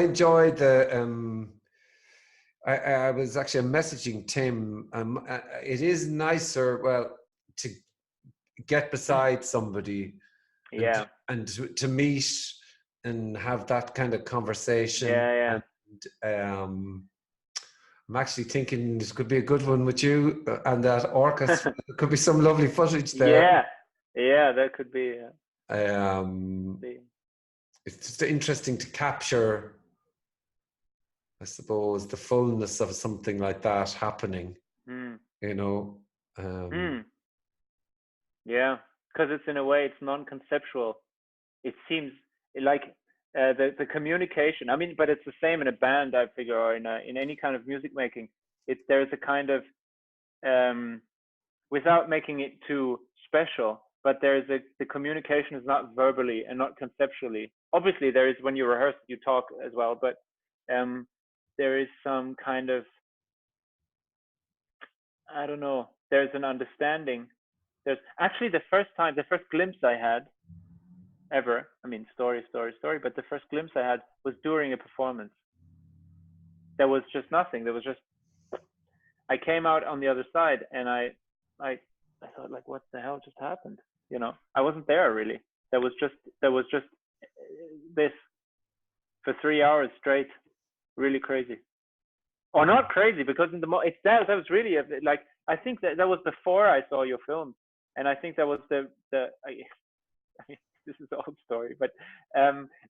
enjoy the, I was actually messaging Tim. It is nicer, well, to get beside somebody Yeah, and to meet and have that kind of conversation. yeah, And I'm actually thinking this could be a good one with you and that orchestra. yeah. There could be some lovely footage there. Yeah, yeah, that could be. Um, Be. it's just interesting to capture, I suppose, the fullness of something like that happening. Mm. You know. Um, Mm. Yeah, because it's in a way it's non-conceptual. It seems like the communication. I mean, but it's the same in a band, I figure, or in any kind of music making. There's a kind of um, without making it too special, but the communication is not verbally and not conceptually. Obviously, there is when you rehearse, you talk as well, but um, there is some kind of, I don't know. There's an understanding. There's actually the first glimpse I had ever. I mean, story. But the first glimpse I had was during a performance. There was just nothing. There was just. I came out on the other side, and I, I thought like, what the hell just happened? You know, I wasn't there really. There was just this for 3 hours straight. Really crazy, or not crazy because in that was really like I think that was before I saw your film, and I think that was I mean, this is an old story, but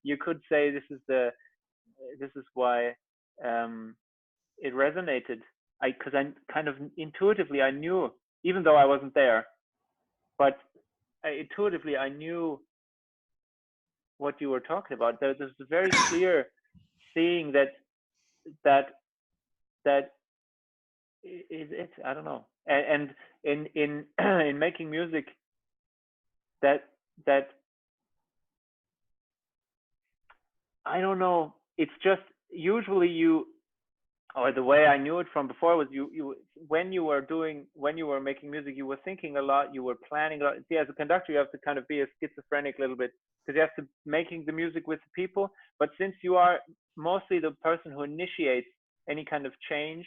you could say this is why it resonated. Because I kind of intuitively I knew, even though I wasn't there, but intuitively I knew what you were talking about. There's a very clear seeing that that it's I don't know, and in in making music that that I don't know. It's just usually you, or the way I knew it from before was you when you were making music, you were thinking a lot, you were planning a lot. See, as a conductor, you have to kind of be a schizophrenic a little bit because you have to making the music with the people. But since you are mostly the person who initiates any kind of change,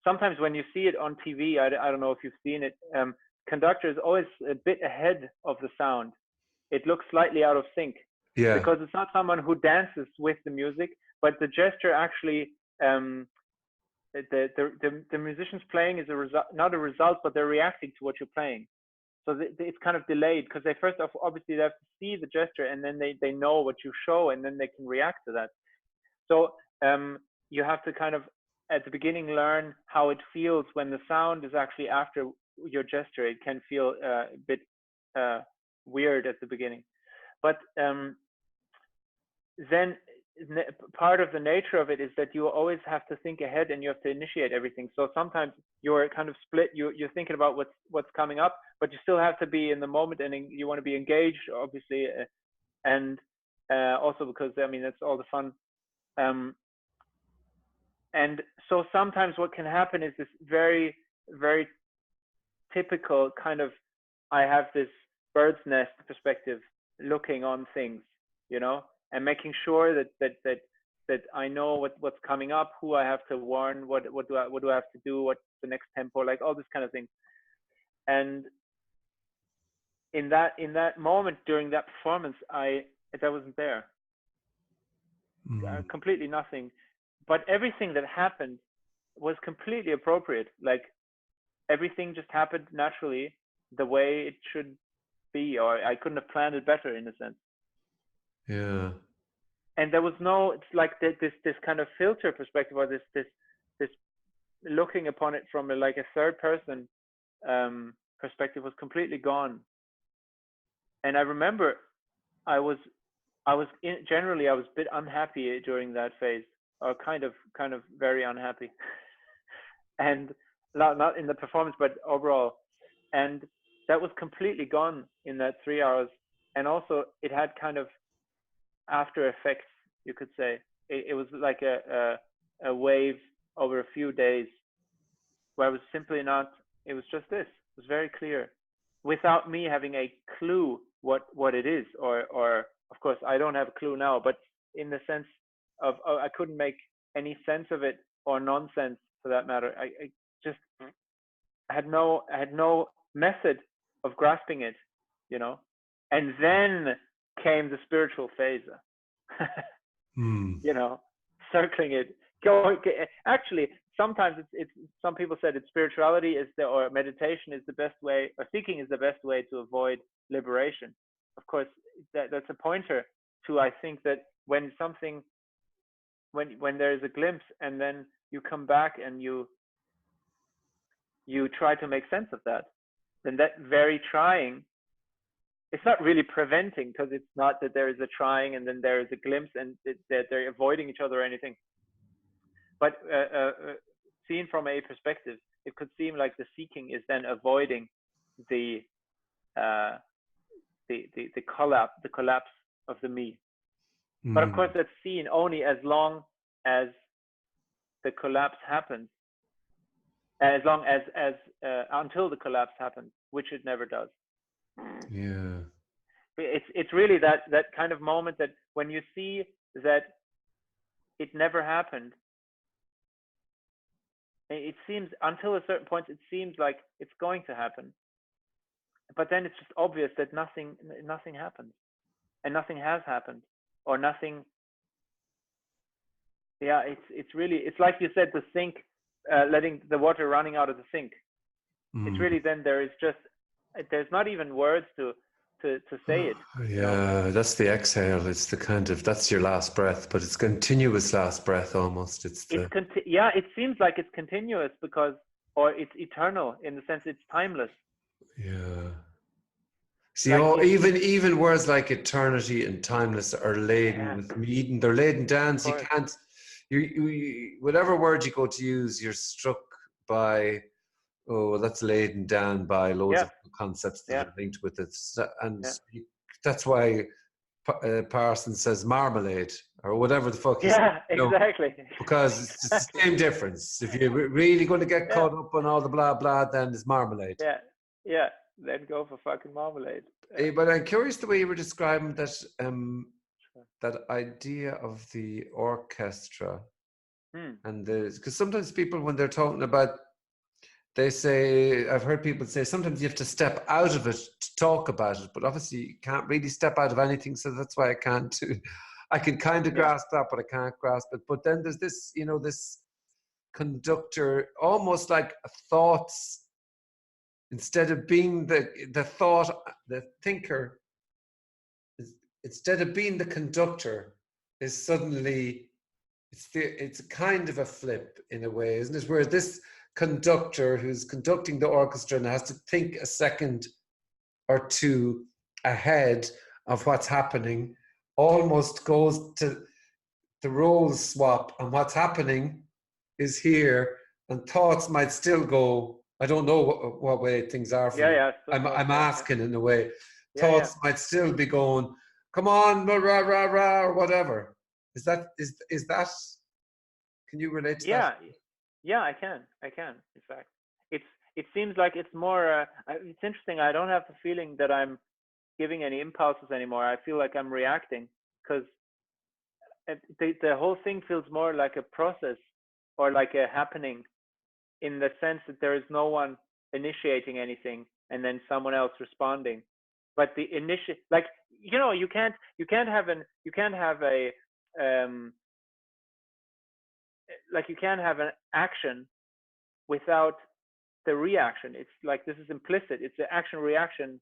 sometimes when you see it on TV, I don't know if you've seen it. Conductor is always a bit ahead of the sound. It looks slightly out of sync yeah. because it's not someone who dances with the music, but the gesture actually the musicians playing is a result, not a result, but they're reacting to what you're playing. So it's kind of delayed because they first off obviously they have to see the gesture and then they know what you show and then they can react to that. So you have to kind of at the beginning learn how it feels when the sound is actually after your gesture. It can feel a bit weird at the beginning, but then part of the nature of it is that you always have to think ahead and you have to initiate everything. So sometimes you're kind of split. You're thinking about what's coming up, but you still have to be in the moment and you want to be engaged, obviously, and also because I mean that's all the fun. And so sometimes what can happen is this very very typical kind of I have this bird's nest perspective looking on things, you know, and making sure that I know what's coming up, who I have to warn, what do I have to do, what's the next tempo, like all this kind of thing. And in that moment during that performance, I wasn't there, completely nothing, but everything that happened was completely appropriate. Like everything just happened naturally, the way it should be, or I couldn't have planned it better in a sense. Yeah. And there was no, it's like this kind of filter perspective, or this looking upon it from like a third person perspective was completely gone. And I remember I was generally I was a bit unhappy during that phase, or kind of very unhappy, and not in the performance, but overall. and that was completely gone in that 3 hours. And also it had kind of after effects, you could say. It was like a wave over a few days where I was simply not, it was just this. It was very clear without me having a clue what it is, or of course I don't have a clue now, but in the sense of I couldn't make any sense of it, or nonsense for that matter. I just had no method of grasping it, you know. And then came the spiritual phase. You know, circling it. Actually, sometimes it's some people said that spirituality is or meditation is the best way, or seeking is the best way to avoid liberation. Of course, that's a pointer to, I think, that when something, when there is a glimpse, and then you come back and you try to make sense of that, then that very trying, it's not really preventing, because it's not that there is a trying and then there is a glimpse and that they're avoiding each other or anything. But seen from a perspective, it could seem like the seeking is then avoiding the collapse of the me. But of course, that's seen only as long as the collapse happens, as long as until the collapse happens, which it never does. Yeah. It's really that kind of moment that when you see that it never happened, it seems, until a certain point, it seems like it's going to happen, but then it's just obvious that nothing happens, and nothing has happened, or nothing. Yeah, it's really, it's like you said, the sink, letting the water running out of the sink. It's really, then there's not even words to say it. Yeah, you know? That's the exhale. It's the kind of, that's your last breath, but it's continuous last breath almost. It seems like it's continuous, because, or it's eternal in the sense it's timeless. Yeah. See, Like even words like eternity and timeless are laden with meaning. They're laden down. So you can't, you whatever word you go to use, you're struck by, oh, that's laden down by loads of concepts that are linked with it. And that's why Parsons says marmalade, or whatever the fuck. Exactly. Because it's just the same difference. If you're really going to get caught up on all the blah blah, then it's marmalade. Yeah. Then go for fucking marmalade. But I'm curious the way you were describing that that idea of the orchestra, and because sometimes people, when they're talking about, they say, I've heard people say sometimes you have to step out of it to talk about it, but obviously you can't really step out of anything, so that's why I can't. I can kind of grasp that, but I can't grasp it. But then there's this, this conductor, almost like thoughts. Instead of being the thought, the thinker, instead of being the conductor, is suddenly, it's a kind of a flip in a way, isn't it? Where this conductor who's conducting the orchestra and has to think a second or two ahead of what's happening, almost goes to the roles swap, and what's happening is here, and thoughts might still go, I don't know what way things are for you. I'm asking in a way. Thoughts might still be going, come on, rah, rah, rah, rah, or whatever. Is that, can you relate to that? Yeah, I can, in fact. It seems like it's more, it's interesting, I don't have the feeling that I'm giving any impulses anymore. I feel like I'm reacting, because the whole thing feels more like a process, or like a happening, in the sense that there is no one initiating anything and then someone else responding. But the like, you can't have an action without the reaction. It's like, this is implicit. It's an action reaction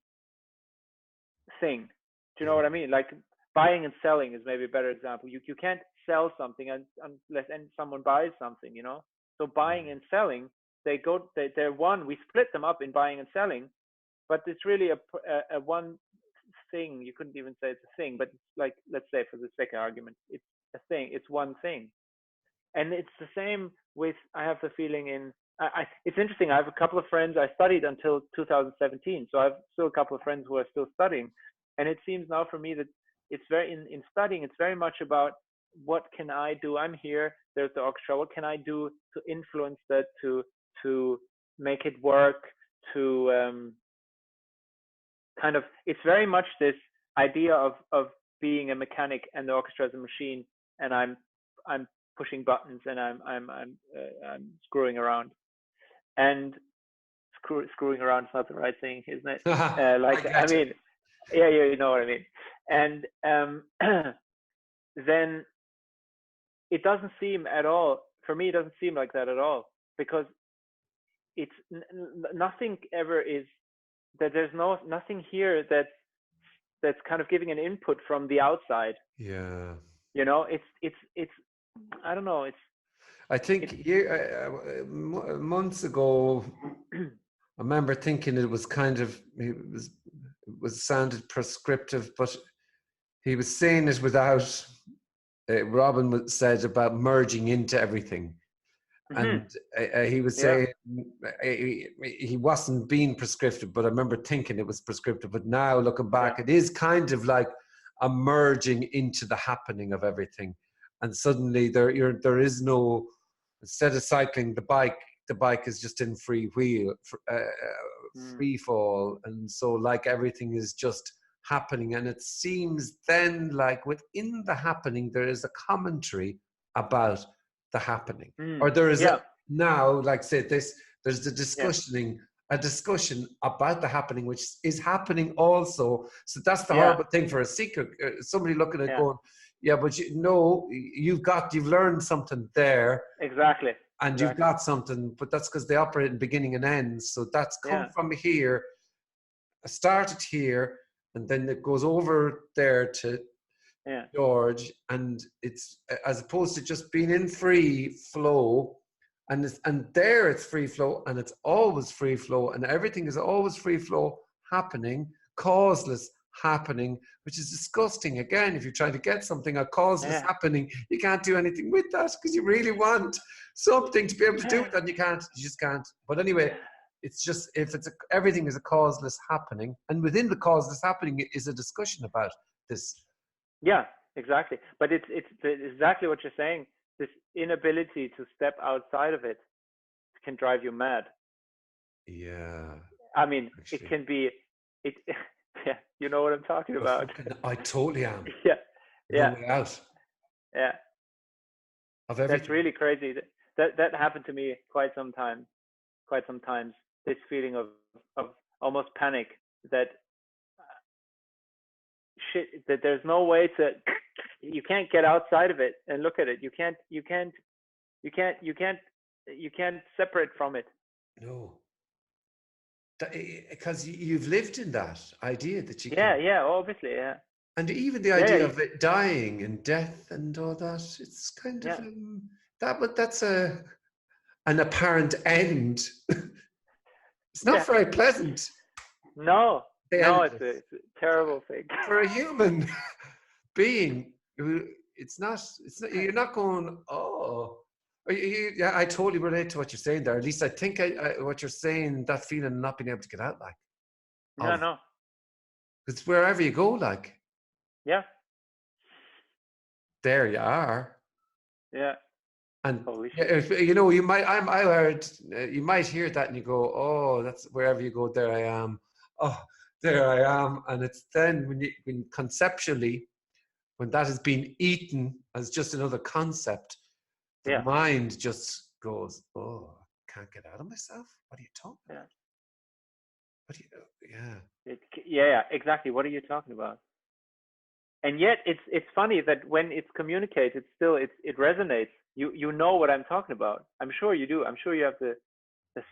thing. Do you know what I mean? Like, buying and selling is maybe a better example. You can't sell something unless someone buys something, So buying and selling, they're one. We split them up in buying and selling, but it's really a one thing. You couldn't even say it's a thing, but it's like, let's say for the sake of argument, it's a thing. It's one thing, and it's the same I have the feeling it's interesting. I have a couple of friends. I studied until 2017, so I have still a couple of friends who are still studying, and it seems now for me that it's very in studying. It's very much about what can I do. I'm here. There's the orchestra. What can I do to influence that, to make it work, to kind of. It's very much this idea of being a mechanic and the orchestra is a machine, and I'm pushing buttons and I'm screwing around. And screwing around is not the right thing, isn't it? I mean, yeah, you know what I mean. And then it doesn't seem at all, for me, it doesn't seem like that at all, because it's nothing ever is that there's nothing here that's kind of giving an input from the outside. Yeah. You know, it's I don't know. I think months ago, I remember thinking it was kind of, it was sounded prescriptive, but he was saying it without, Robin said about merging into everything. And he was saying he wasn't being prescriptive, but I remember thinking it was prescriptive. But now looking back, it is kind of like a merging into the happening of everything. And suddenly there is no, instead of cycling the bike is just in free fall. And so like everything is just happening. And it seems then like within the happening, there is a commentary about the happening, or there is now, like say this, there's a discussion about the happening, which is happening also. So that's the horrible thing for a seeker, somebody looking at going, but you've learned something there, exactly, and you've got something, but that's because they operate in beginning and ends. So that's come from here, started here, and then it goes over there to George, and it's as opposed to just being in free flow, and there it's free flow, and it's always free flow, and everything is always free flow happening, causeless happening, which is disgusting. Again, if you're trying to get something a causeless happening, you can't do anything with that because you really want something to be able to do it, and you just can't. But anyway, it's just everything is a causeless happening, and within the causeless happening is a discussion about this. Yeah, exactly. But it's exactly what you're saying. This inability to step outside of it can drive you mad. Yeah. I mean, actually. It can be, yeah, you know what I'm talking about. I totally am. Yeah. No way out. Yeah. Of everything. That's really crazy. That happened to me quite sometimes. This feeling of almost panic that that there's no way to, you can't get outside of it and look at it. You can't separate from it. No, because you've lived in that idea that you can. Yeah, obviously, yeah. And even the idea of it dying and death and all that, it's kind of but that's an apparent end. It's not very pleasant. No, it's a terrible thing for a human being. It's not. You're not going. Oh, yeah. I totally relate to what you're saying there. At least I think what you're saying. That feeling of not being able to get out, like. No. It's wherever you go, like. Yeah. There you are. Yeah. And you might. I heard. You might hear that, and you go, "Oh, that's wherever you go. There I am. Oh, there I am." And it's then when conceptually, when that has been eaten as just another concept, the mind just goes, "Oh, I can't get out of myself. What are you talking about? What do you? Yeah, exactly. What are you talking about?" And yet, it's funny that when it's communicated, still it resonates. You know what I'm talking about. I'm sure you do. I'm sure you have the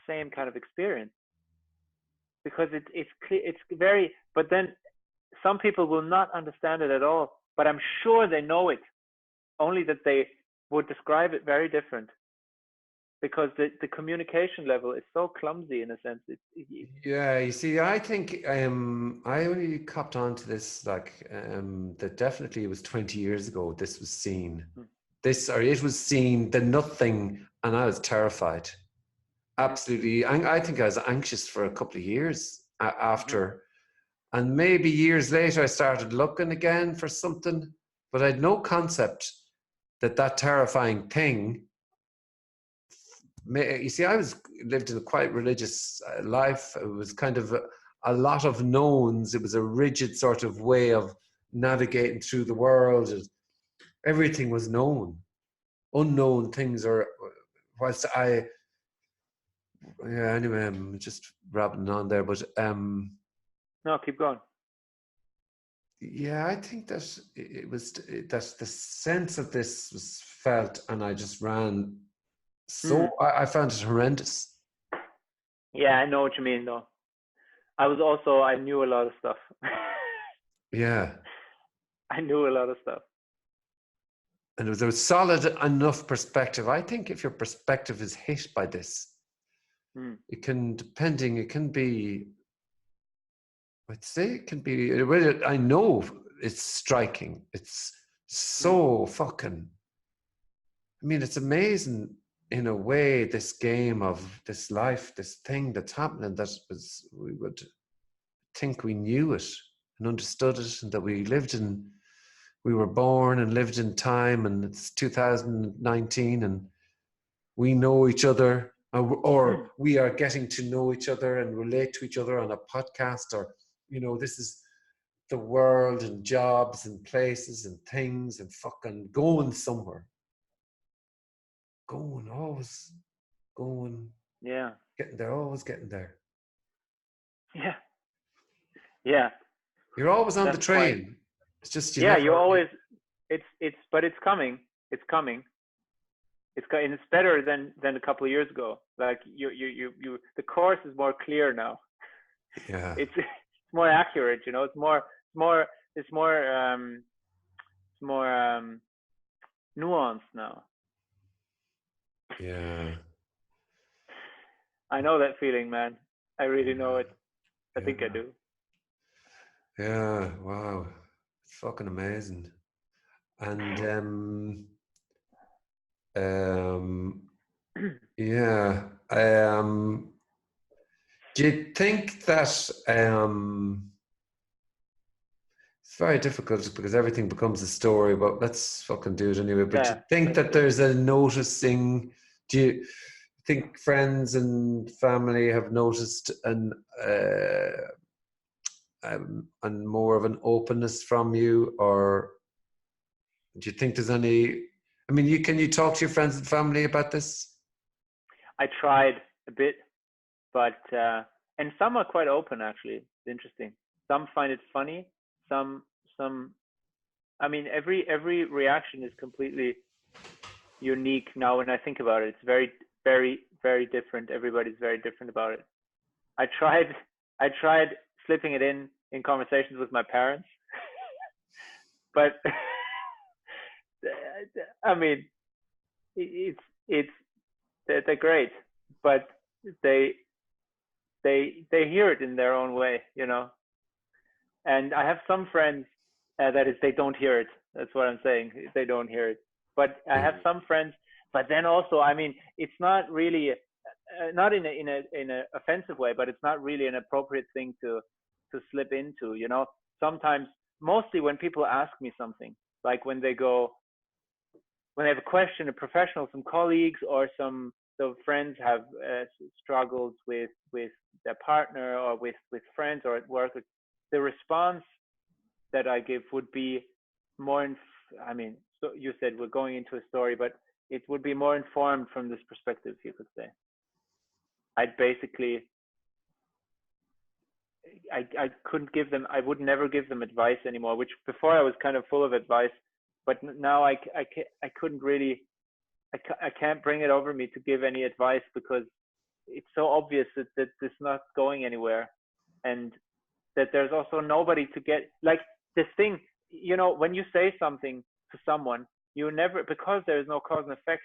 same kind of experience. Because it's clear, it's very. But then, some people will not understand it at all. But I'm sure they know it. Only that they would describe it very different. Because the communication level is so clumsy in a sense. Yeah, you see, I think I only copped on to this that definitely it was 20 years ago this was seen. this or it was seen, the nothing, and I was terrified. Absolutely. I think I was anxious for a couple of years after. And maybe years later, I started looking again for something, but I had no concept that terrifying thing. You see, lived in a quite religious life. It was kind of a lot of knowns. It was a rigid sort of way of navigating through the world. Everything was known. Unknown things are, whilst anyway, I'm just rabbiting on there, but no, keep going. Yeah, I think that it was that the sense of this was felt, and I just ran. So I found it horrendous. Yeah, I know what you mean, though. I knew a lot of stuff. Yeah, I knew a lot of stuff. and there was solid enough perspective. I think if your perspective is hit by this, it can be. I'd say it can be. I know it's striking. It's so fucking. I mean, it's amazing in a way, this game of this life, this thing that's happening, we would think we knew it and understood it, and that we were born and lived in time, and it's 2019 and we know each other, or we are getting to know each other and relate to each other on a podcast, or, this is the world and jobs and places and things and fucking going somewhere. Always going. Yeah. Getting there, always getting there. Yeah. Yeah. You're always on the train. It's just you're always. But it's coming. It's coming. And it's better than a couple of years ago. Like the course is more clear now. Yeah. It's more accurate. It's more nuanced now. Yeah. I know that feeling, man. I really know it. I think I do. Yeah. Wow. It's fucking amazing. And yeah. Do you think that it's very difficult because everything becomes a story, but let's fucking do it anyway. But do you think that there's a noticing? Do you think friends and family have noticed and more of an openness from you, or do you think there's any? I mean, can you talk to your friends and family about this? I tried a bit, but and some are quite open. Actually, it's interesting. Some find it funny. Some. I mean, every reaction is completely unique now. When I think about it, it's very, very, very different. Everybody's very different about it. I tried slipping it in conversations with my parents, but I mean, they're great, but they hear it in their own way, And I have some friends that is, they don't hear it. That's what I'm saying. They don't hear it. But I have some friends. But then also, I mean, it's not really, not in a offensive way, but it's not really an appropriate thing to slip into. Sometimes, mostly when people ask me something, like when they have a question, a professional, some colleagues or some friends have struggled with their partner or with friends or at work. The response that I give would be more, so you said we're going into a story, but it would be more informed from this perspective, you could say. I would never give them advice anymore, which before I was kind of full of advice, but now I couldn't really, I can't bring it over me to give any advice because it's so obvious that it's not going anywhere. And that there's also nobody to get, like this thing, when you say something to someone, because there's no cause and effect,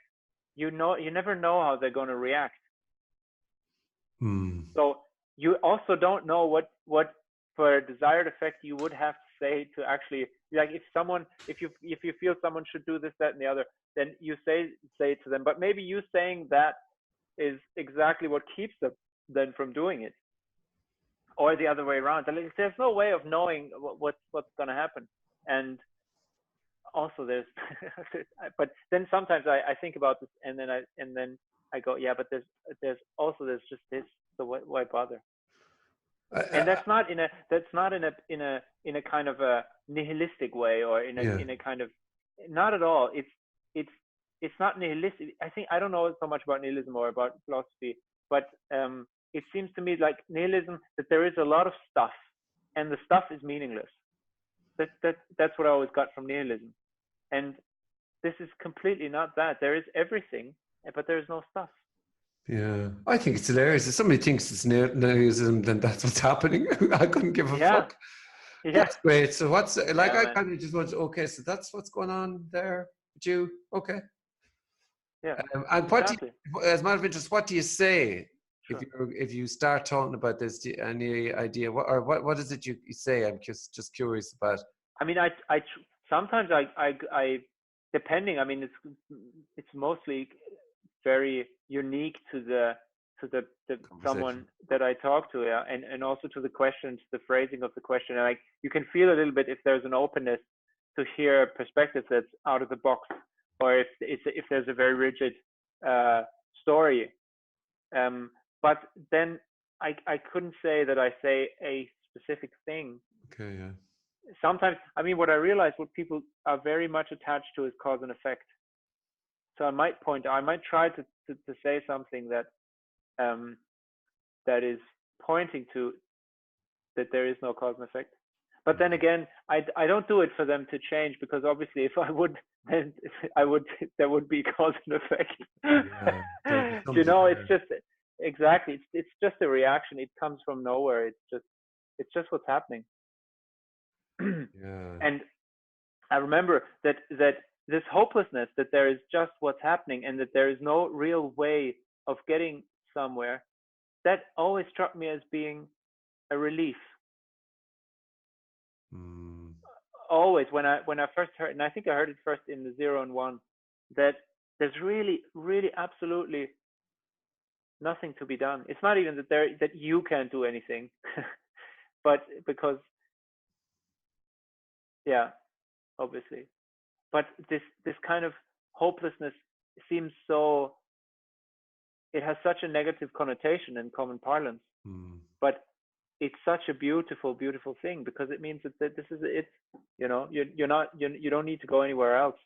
you never know how they're going to react. So you also don't know what for a desired effect you would have to say to actually Like if you feel someone should do this, that, and the other, then you say it to them. But maybe you saying that is exactly what keeps them then from doing it, or the other way around. There's no way of knowing what's going to happen. And also there's, but then sometimes I think about this, and then I go, yeah, but there's just this. So why bother? And that's not in a kind of a nihilistic way, or in a kind of, not at all. It's not nihilistic. I don't know so much about nihilism or about philosophy, but it seems to me like nihilism, that there is a lot of stuff, and the stuff is meaningless. That's what I always got from nihilism. And this is completely not that. There is everything, but there is no stuff. Yeah, I think it's hilarious. If somebody thinks it's nihilism, then that's what's happening. I couldn't give a fuck. Yeah. That's great. So what's like? I kind of just want. Okay, so that's what's going on there with you. Okay. Yeah. And what do you, as a matter of interest, what do you say if you start talking about this? Any idea what is it you say? I'm just curious about. I mean, I sometimes I depending. I mean, it's mostly very unique to the someone that I talk to, yeah, and also to the questions, the phrasing of the question. And like, you can feel a little bit if there's an openness to hear a perspective that's out of the box, or if there's a very rigid story. But then I couldn't say that I say a specific thing. Okay, yeah. Sometimes, I mean, what I realize, what people are very much attached to is cause and effect. So I might try to say something that that is pointing to that there is no cause and effect. But then again, I don't do it for them to change, because obviously if I would, then there would be cause and effect. Yeah, you know, it's just exactly, it's just a reaction. It comes from nowhere. It's just what's happening. Yeah. And I remember that this hopelessness, that there is just what's happening, and that there is no real way of getting somewhere, that always struck me as being a relief. Always, when I first heard, and I think I heard it first in the 0 and 1, that there's really, really, absolutely nothing to be done. It's not even that you can't do anything, but because, yeah, obviously. But this kind of hopelessness seems so, it has such a negative connotation in common parlance. But it's such a beautiful, beautiful thing, because it means that this is it. You know, you don't need to go anywhere else.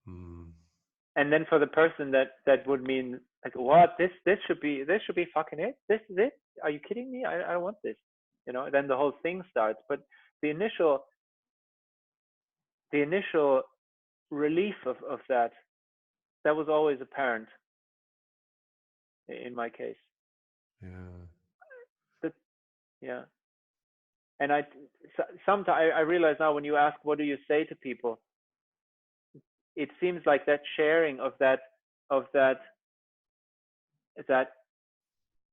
And then for the person that would mean like, what, this should be fucking it. This is it. Are you kidding me? I don't want this. You know, then the whole thing starts. But the initial relief of that was always apparent in my case. Yeah. And sometimes I realize now, when you ask, what do you say to people, it seems like that sharing of that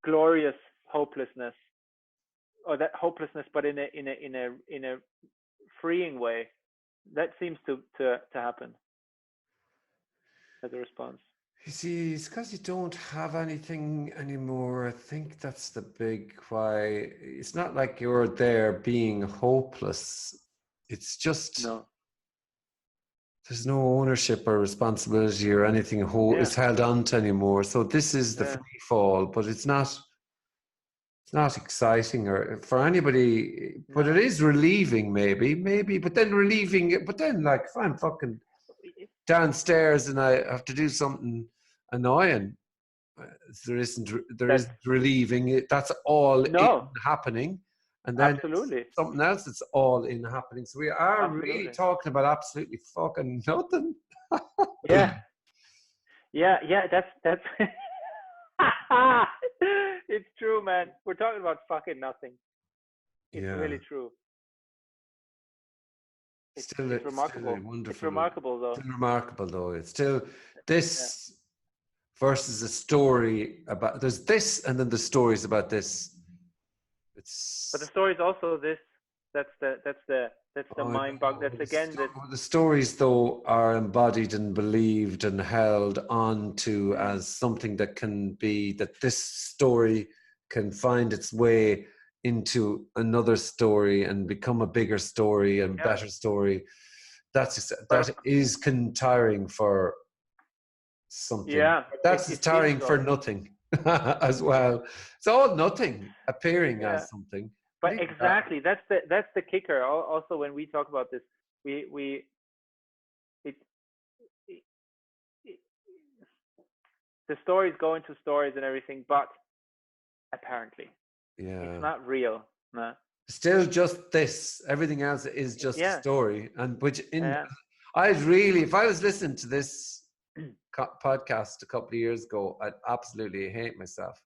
glorious hopelessness, or that hopelessness, but in a freeing way, that seems to happen as a response. You see, it's because you don't have anything anymore. I think that's the big why. It's not like you're there being hopeless. It's just there's no ownership or responsibility or anything is held on to anymore. So this is the free fall, but it's not exciting or for anybody. But it is relieving, maybe. But then like, if I'm fucking downstairs and I have to do something annoying, there isn't relieving it. That's all happening, and then something else that's all in happening. So we are really talking about absolutely fucking nothing. yeah that's it's true, man. We're talking about fucking nothing. It's really true. It's remarkable. It's remarkable, though. It's remarkable, though. It's still this versus a story about. There's this, and then the stories about this. But the story is also this. the I mind bog. know. That's again the The stories, though, are embodied and believed and held on to as something that can be, that this story can find its way into another story and become a bigger story and better story. That is tiring for something. yeah. That's It seems tiring for so. nothing as well. It's all nothing appearing Yeah. as something. But But even that, exactly, that's the kicker. Also, when we talk about this, we it, it, it the stories go into stories and everything, but apparently it's yeah. not real. No. Still just this. Everything else is just a Yeah. story. And which in Yeah. I'd really, if I was listening to this podcast a couple of years ago, I'd absolutely hate myself.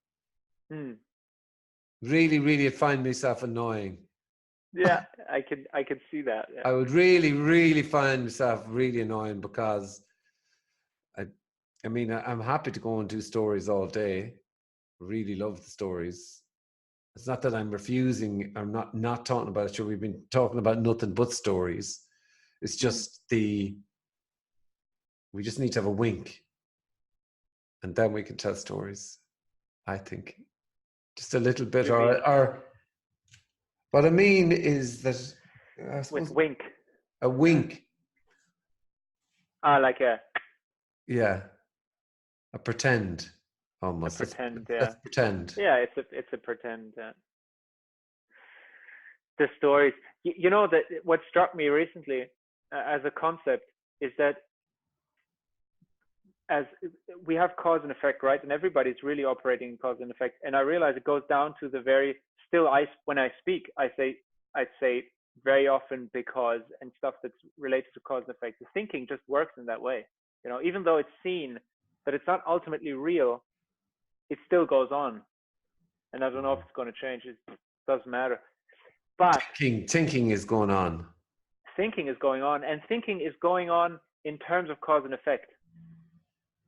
Hmm. Really, really find myself annoying. Yeah. I could see that. Yeah. I would really, really find myself really annoying because I, I mean, I'm happy to go and do stories all day. Really love the stories. It's not that I'm refusing. I'm not talking about it. Sure, we've been talking about nothing but stories. It's Hmm. just we just need to have a wink, and then we can tell stories. I think just a little bit, You mean or what I mean is that I with suppose wink? a wink. Ah, like Yeah, a pretend a almost. pretend. Let's Yeah. pretend. Yeah. It's a pretend. The stories. You know that what struck me recently as a concept is that as we have cause and effect, right? And everybody's really operating in cause and effect. And I realize it goes down to the very still. When I speak, I'd say very often because and stuff that's related to cause and effect. The thinking just works in that way. You know, even though it's seen that it's not ultimately real, it still goes on. And I don't know if it's going to change. It doesn't matter. But Thinking is going on. thinking is going on, and thinking is going on in terms of cause and effect,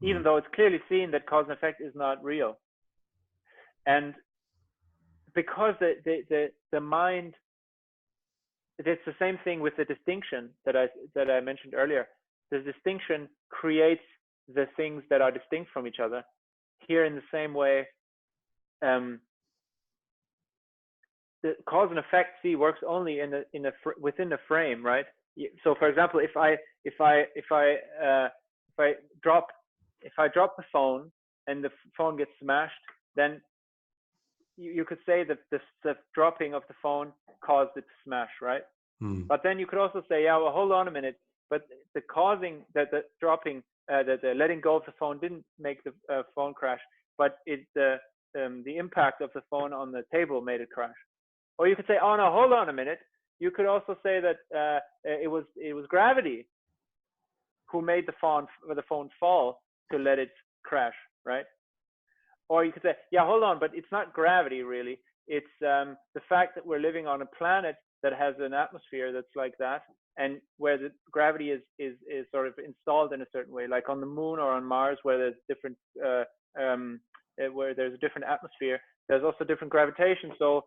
even Mm. though it's clearly seen that cause and effect is not real. And because the mind, it's the same thing with the distinction that I mentioned earlier. The distinction creates the things that are distinct from each other. Here, in the same way, the cause and effect works only within the frame, right? So, for example, if I drop the phone and the phone gets smashed, then you could say that the dropping of the phone caused it to smash, right? Mm. But then you could also say, yeah, well, hold on a minute, but the causing that the dropping, the letting go of the phone didn't make the phone crash, but the impact of the phone on the table made it crash. Or you could say, oh no, hold on a minute. You could also say that it was gravity who made the phone fall to let it crash, right? Or you could say, yeah, hold on, but it's not gravity really. It's the fact that we're living on a planet that has an atmosphere that's like that, and where the gravity is sort of installed in a certain way, like on the moon or on Mars, where there's different where there's a different atmosphere. There's also different gravitation. So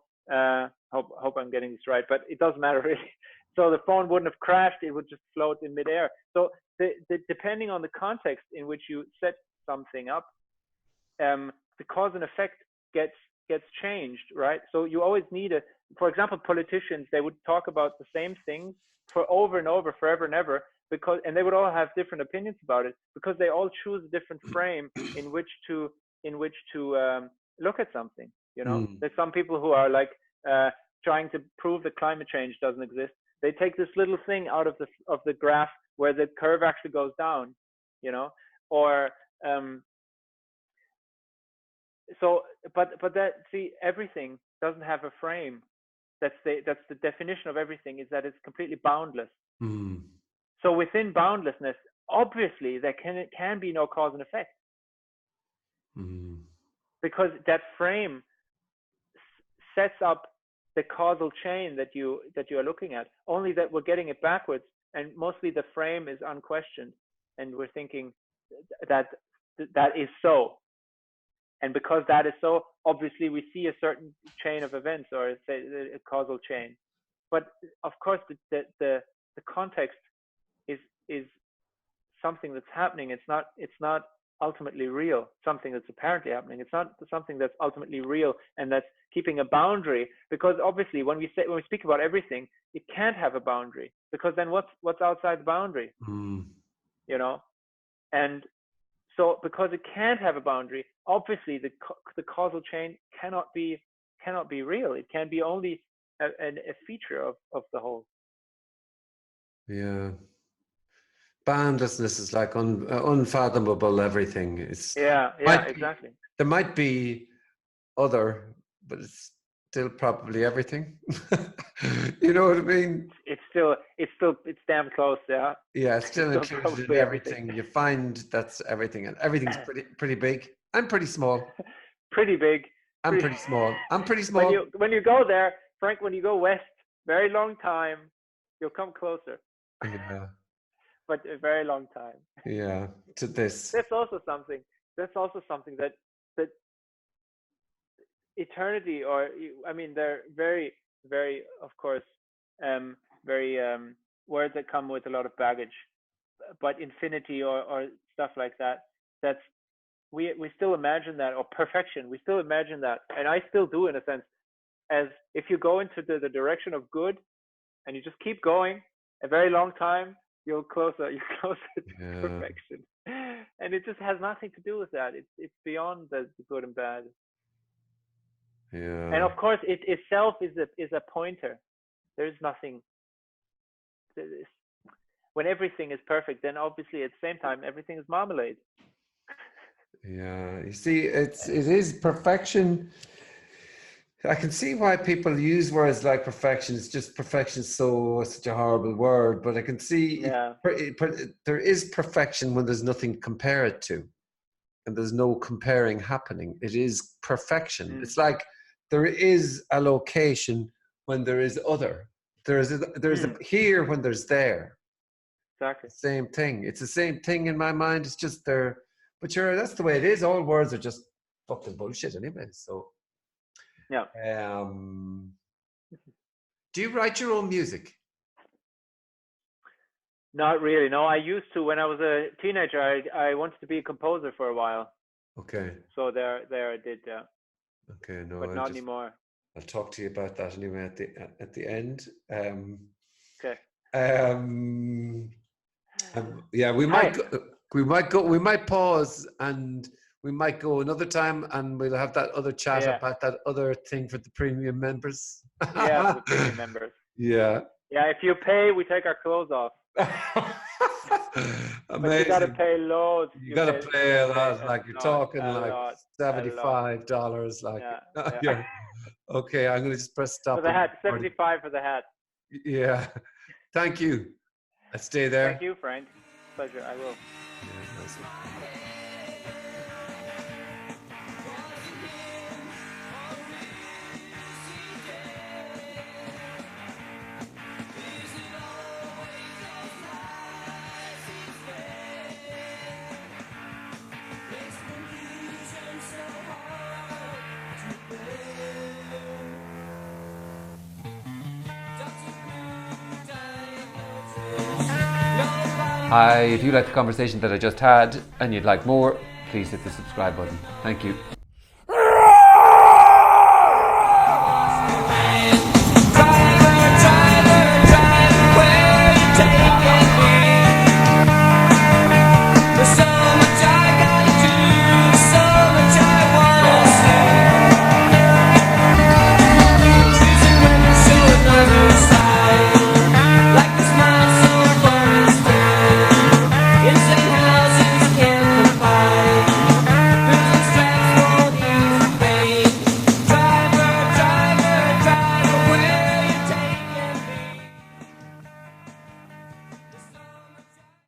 hope I'm getting this right, but it doesn't matter really. So the phone wouldn't have crashed; it would just float in midair. So depending on the context in which you set something up, the cause and effect gets changed, right? So you always need for example, politicians, they would talk about the same things for over and over, forever and ever, and they would all have different opinions about it because they all choose a different frame in which to look at something. You know, Mm. there's some people who are like trying to prove that climate change doesn't exist. They take this little thing out of the graph where the curve actually goes down. You know, or so but that, see, everything doesn't have a frame. That's the definition of everything, is that it's completely boundless. Mm. So within boundlessness, obviously there can be no cause and effect, Mm. because that frame sets up the causal chain that you are looking at, only that we're getting it backwards, and mostly the frame is unquestioned, and we're thinking that is so. And because that is so, obviously we see a certain chain of events, or say a causal chain. but of course the context is something that's happening. It's not ultimately real. Something that's apparently happening. It's not something that's ultimately real, and that's keeping a boundary. Because obviously, when we speak about everything, it can't have a boundary, because then what's outside the boundary? You know, and so because it can't have a boundary, obviously the causal chain cannot be real. It can be only a feature of the whole. Yeah. Boundlessness is like unfathomable everything. It's Exactly. There might be other, but it's still probably everything. You know what I mean? It's damn close, yeah. Yeah, it's still included in everything. You find that's everything, and everything's pretty big. I'm pretty small. Pretty big. I'm pretty small. I'm pretty small. When you go there, Frank, when you go west, very long time, you'll come closer. Yeah. But a very long time. Yeah, to this. That's also something that eternity, or I mean, they're very, very, of course, very words that come with a lot of baggage. But infinity or stuff like that, that's we still imagine that, or perfection. We still imagine that, and I still do, in a sense, as if you go into the direction of good, and you just keep going a very long time, you're closer to perfection. And it just has nothing to do with that. It's beyond the good and bad. Yeah. And of course, it itself is a pointer. There's nothing. When everything is perfect, then obviously at the same time everything is marmalade. Yeah, you see, it is perfection. I can see why people use words like perfection. It's just perfection is such a horrible word, but I can see there is perfection when there's nothing to compare it to, and there's no comparing happening. It is perfection. It's like there is a location when there is other. There's a here when there's there. Exactly. Same thing. It's the same thing in my mind. It's just there. But sure, that's the way it is. All words are just fucking bullshit anyway. So yeah. Do you write your own music? Not really. No, I used to when I was a teenager. I wanted to be a composer for a while. Okay. So there I did. Yeah. Okay. No, but not anymore. I'll talk to you about that anyway at the end. Okay. Yeah, we might pause, and we might go another time, and we'll have that other chat about that other thing for the premium members. Yeah, for the premium members. Yeah. Yeah, if you pay, we take our clothes off. Amazing. But you gotta pay loads. You gotta pay a lot. Like you're talking like $75. Like yeah. Okay, I'm gonna just press stop. For the hat, 75 for the hat. Yeah. Thank you. I stay there. Thank you, Frank. Pleasure. I will. Yeah, nice one. Hi, if you like the conversation that I just had and you'd like more, please hit the subscribe button. Thank you.